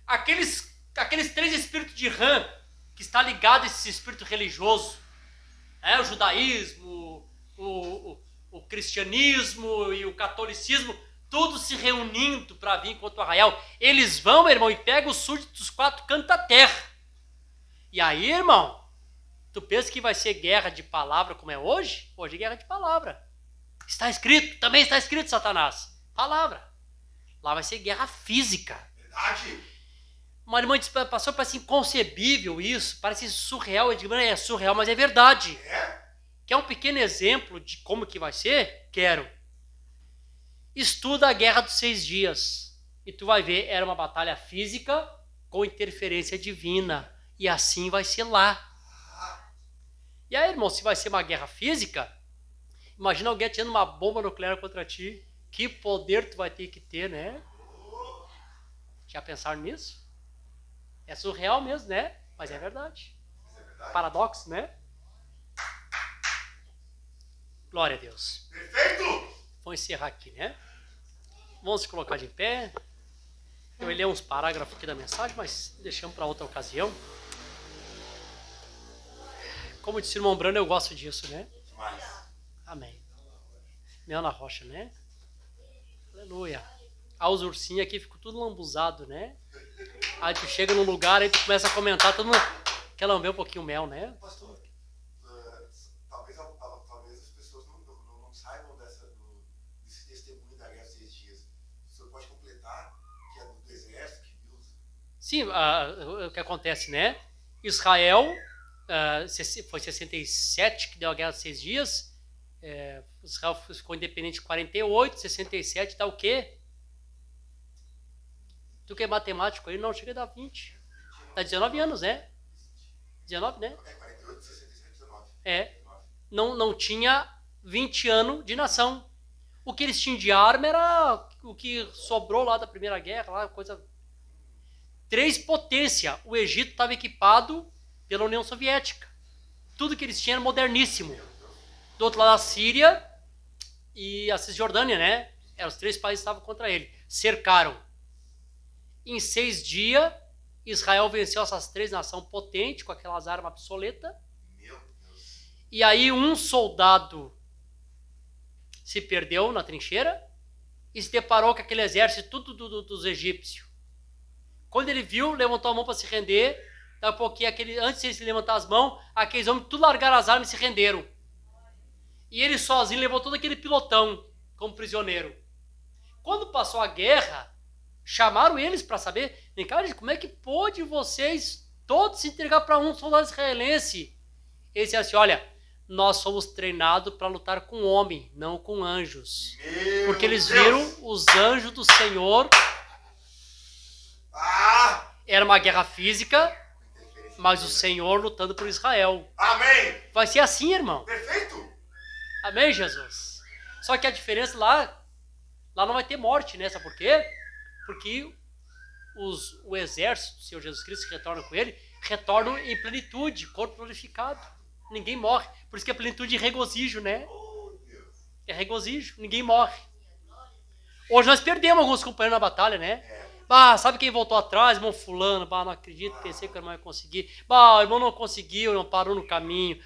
Aqueles 3 espíritos de Ram, que está ligado a esse espírito religioso, o judaísmo, o cristianismo e o catolicismo, tudo se reunindo para vir contra o arraial. Eles vão, meu irmão, e pegam os súditos dos 4 cantos da terra. E aí, irmão, tu pensa que vai ser guerra de palavra como é hoje? Hoje é guerra de palavra. Está escrito, também está escrito, Satanás. Palavra. Lá vai ser guerra física. Verdade. Uma irmã disse, pastor, parece inconcebível isso, parece surreal. Eu digo, é surreal, mas é verdade. Quer um pequeno exemplo de como que vai ser? Quero. Estuda a Guerra dos 6 Dias. E tu vai ver, era uma batalha física com interferência divina. E assim vai ser lá. E aí, irmão, se vai ser uma guerra física, imagina alguém tirando uma bomba nuclear contra ti. Que poder tu vai ter que ter, né? Já pensaram nisso? É surreal mesmo, né? Mas é verdade. Paradoxo, né? Glória a Deus. Perfeito! Vou encerrar aqui, né? Vamos se colocar de pé. Eu ia ler uns parágrafos aqui da mensagem, mas deixamos para outra ocasião. Como disse o irmão Brano, eu gosto disso, né? Amém. Mel na rocha, né? Aleluia. Os ursinhos aqui ficam tudo lambuzado, né? Aí tu chega num lugar, aí tu começa a comentar, todo mundo quer lamber um pouquinho mel, né? Pastor, talvez as pessoas não saibam desse testemunho da Guerra dos 6 Dias. O senhor pode completar, que é do exército que viu? Sim, o que acontece, né? Israel, foi 67 que deu a Guerra dos 6 Dias. Israel ficou independente em 48, 67 dá o quê? Tu que é matemático aí, não chega a dar 20. Dá 19 anos, né? 19, né? 48, 67, 19. Não tinha 20 anos de nação. O que eles tinham de arma era o que sobrou lá da Primeira Guerra, lá, coisa... 3 potências. O Egito estava equipado pela União Soviética. Tudo que eles tinham era moderníssimo. Do outro lado, a Síria e a Cisjordânia, né? Os 3 países estavam contra ele. Cercaram. Em 6 dias, Israel venceu essas 3 nações potentes, com aquelas armas obsoletas. Meu Deus. E aí um soldado se perdeu na trincheira, e se deparou com aquele exército tudo dos egípcios. Quando ele viu, levantou a mão para se render. Daqui a pouquinho, antes de ele levantar as mãos, aqueles homens tudo largaram as armas e se renderam. E ele sozinho levou todo aquele pilotão como prisioneiro. Quando passou a guerra, chamaram eles para saber, vem cá, como é que pôde vocês todos se entregar para um soldado israelense? Eles disseram assim, olha, nós somos treinados para lutar com homem, não com anjos. Porque eles viram os anjos do Senhor. Era uma guerra física, mas o Senhor lutando por Israel. Amém. Vai ser assim, irmão. Perfeito. Amém, Jesus? Só que a diferença lá não vai ter morte, né? Sabe por quê? Porque o exército do Senhor Jesus Cristo que retorna com ele, retornam em plenitude, corpo glorificado. Ninguém morre. Por isso que a plenitude é regozijo, né? É regozijo, ninguém morre. Hoje nós perdemos alguns companheiros na batalha, né? Sabe quem voltou atrás? Irmão fulano, não acredito, pensei que o irmão ia conseguir. O irmão não conseguiu, não parou no caminho.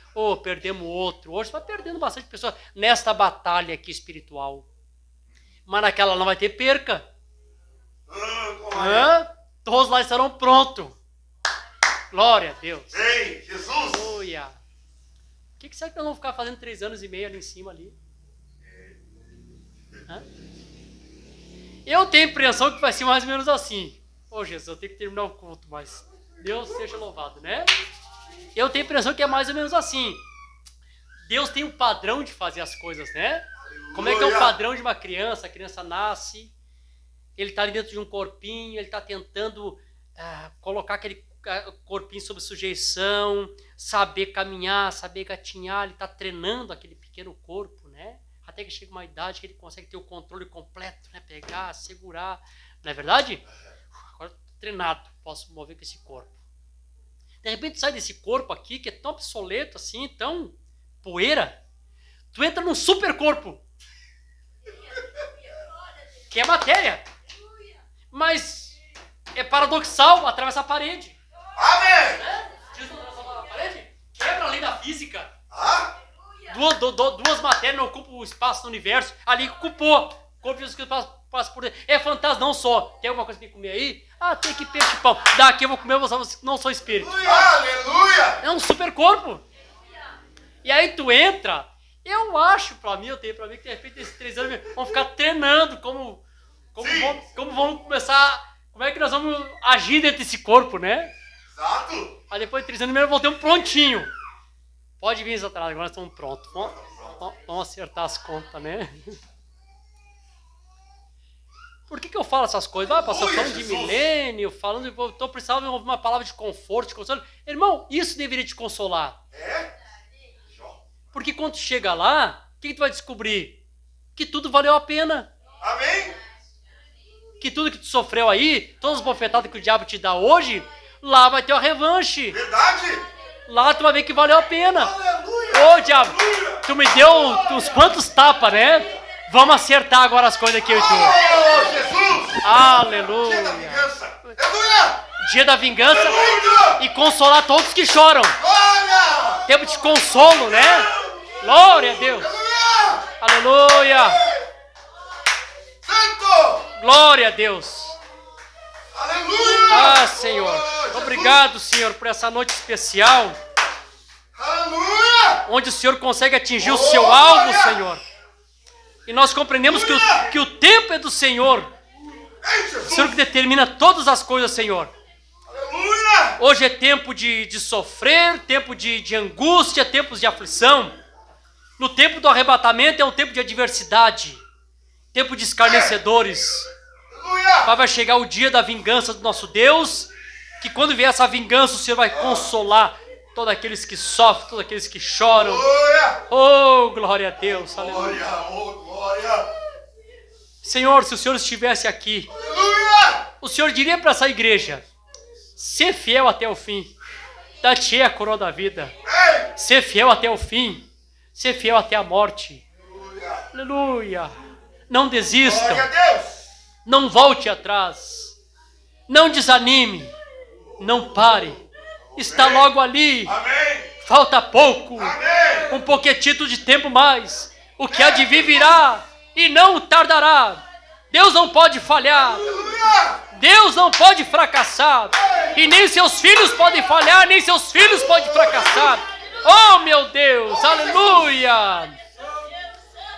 Perdemos outro. Hoje está perdendo bastante pessoas nesta batalha aqui espiritual. Mas naquela não vai ter perca. Todos lá estarão prontos. Glória a Deus. Ei, Jesus. Aleluia. O que será que nós vamos ficar fazendo 3 anos e meio ali em cima ali? Eu tenho a impressão que vai ser mais ou menos assim. Jesus, eu tenho que terminar o culto, mas Deus seja louvado, né? Eu tenho a impressão que é mais ou menos assim. Deus tem um padrão de fazer as coisas, né? Como é que é o padrão de uma criança? A criança nasce, ele está ali dentro de um corpinho, ele está tentando colocar aquele corpinho sob sujeição, saber caminhar, saber gatinhar, ele está treinando aquele pequeno corpo, né? Até que chega uma idade que ele consegue ter o controle completo, né? Pegar, segurar, não é verdade? Agora estou treinado, posso mover com esse corpo. De repente sai desse corpo aqui, que é tão obsoleto assim, tão poeira, tu entra num super corpo, que é matéria, mas é paradoxal, atravessa a parede. Amém! Jesus atravessa a parede, quebra a lei da física. Duas matérias não ocupam o espaço do universo, ali ocupou. O corpo de Jesus Cristo passa por dentro. É fantasma, não só. Tem alguma coisa que comer aí? Tem que peixe e pão. Daqui eu vou comer, eu não sou espírito. Aleluia! É um super corpo. E aí tu entra, eu acho eu tenho pra mim que de repente esses 3 anos vamos ficar treinando como vamos começar, como é que nós vamos agir dentro desse corpo, né? Exato. Aí depois de 3 anos mesmo voltamos prontinho. Pode vir, Satanás, agora estamos prontos. Vamos acertar as contas, né? Por que eu falo essas coisas? Pastor, falando de milênio, estou precisando de uma palavra de conforto, de consolo. Irmão, isso deveria te consolar. Porque quando tu chega lá, o que tu vai descobrir? Que tudo valeu a pena. Amém? Que tudo que tu sofreu aí, todas as bofetadas que o diabo te dá hoje, lá vai ter uma revanche. Verdade? Lá tu vai ver que valeu a pena. Aleluia! Diabo, tu me deu uns quantos tapas, né? Vamos acertar agora as coisas aqui, eu e tu. Jesus! Aleluia! Dia da vingança! Aleluia! Dia da vingança Aleluia! e consolar todos que choram. Glória! Tempo de consolo, né? Glória a Deus! Aleluia! Aleluia! Santo! Glória a Deus! Aleluia! Senhor, Jesus! obrigado, Senhor, por essa noite especial, Aleluia! onde o Senhor consegue atingir o seu alvo, Senhor. E nós compreendemos que o tempo é do Senhor. Ei, O Jesus! Senhor que determina todas as coisas, Senhor. Aleluia! Hoje é tempo de sofrer, tempo de angústia, tempos de aflição. No tempo do arrebatamento é um tempo de adversidade, tempo de escarnecedores. Aleluia! Vai chegar o dia da vingança do nosso Deus, que quando vier essa vingança, o Senhor vai consolar todos aqueles que sofrem, todos aqueles que choram. Glória! Oh, glória a Deus, aleluia. Glória! Oh, glória! Senhor, se o Senhor estivesse aqui, Aleluia! o Senhor diria para essa igreja: ser fiel até o fim, dar-te a coroa da vida, Ei! ser fiel até o fim, ser fiel até a morte. Aleluia! Aleluia. Não desistam, Glória a Deus! não volte atrás, não desanime, não pare, está logo ali, Amém! falta pouco, Amém! um pouquinho de tempo mais, o que há de vir virá e não tardará. Deus não pode falhar. Deus não pode fracassar. E nem seus filhos podem falhar, nem seus filhos podem fracassar. Oh, meu Deus, aleluia.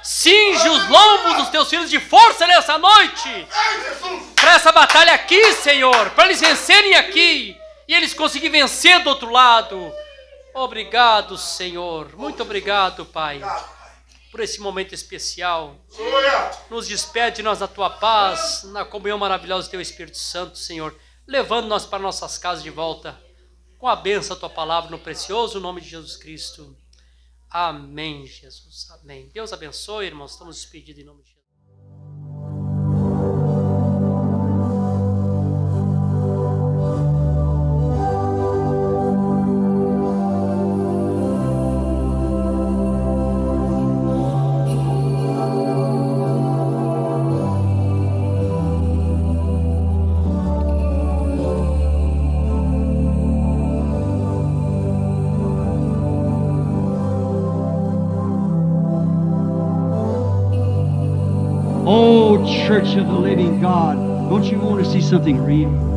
Cinge os lombos dos teus filhos de força nessa noite. Para essa batalha aqui, Senhor. Para eles vencerem aqui. E eles conseguirem vencer do outro lado. Obrigado, Senhor. Muito obrigado, Pai, por esse momento especial. Nos despede nós da Tua paz, na comunhão maravilhosa do Teu Espírito Santo, Senhor, levando nós para nossas casas de volta, com a bênção da Tua palavra, no precioso nome de Jesus Cristo. Amém, Jesus. Amém. Deus abençoe, irmãos. Estamos despedidos em nome de Jesus. Oh, Church of the Living God, don't you want to see something real?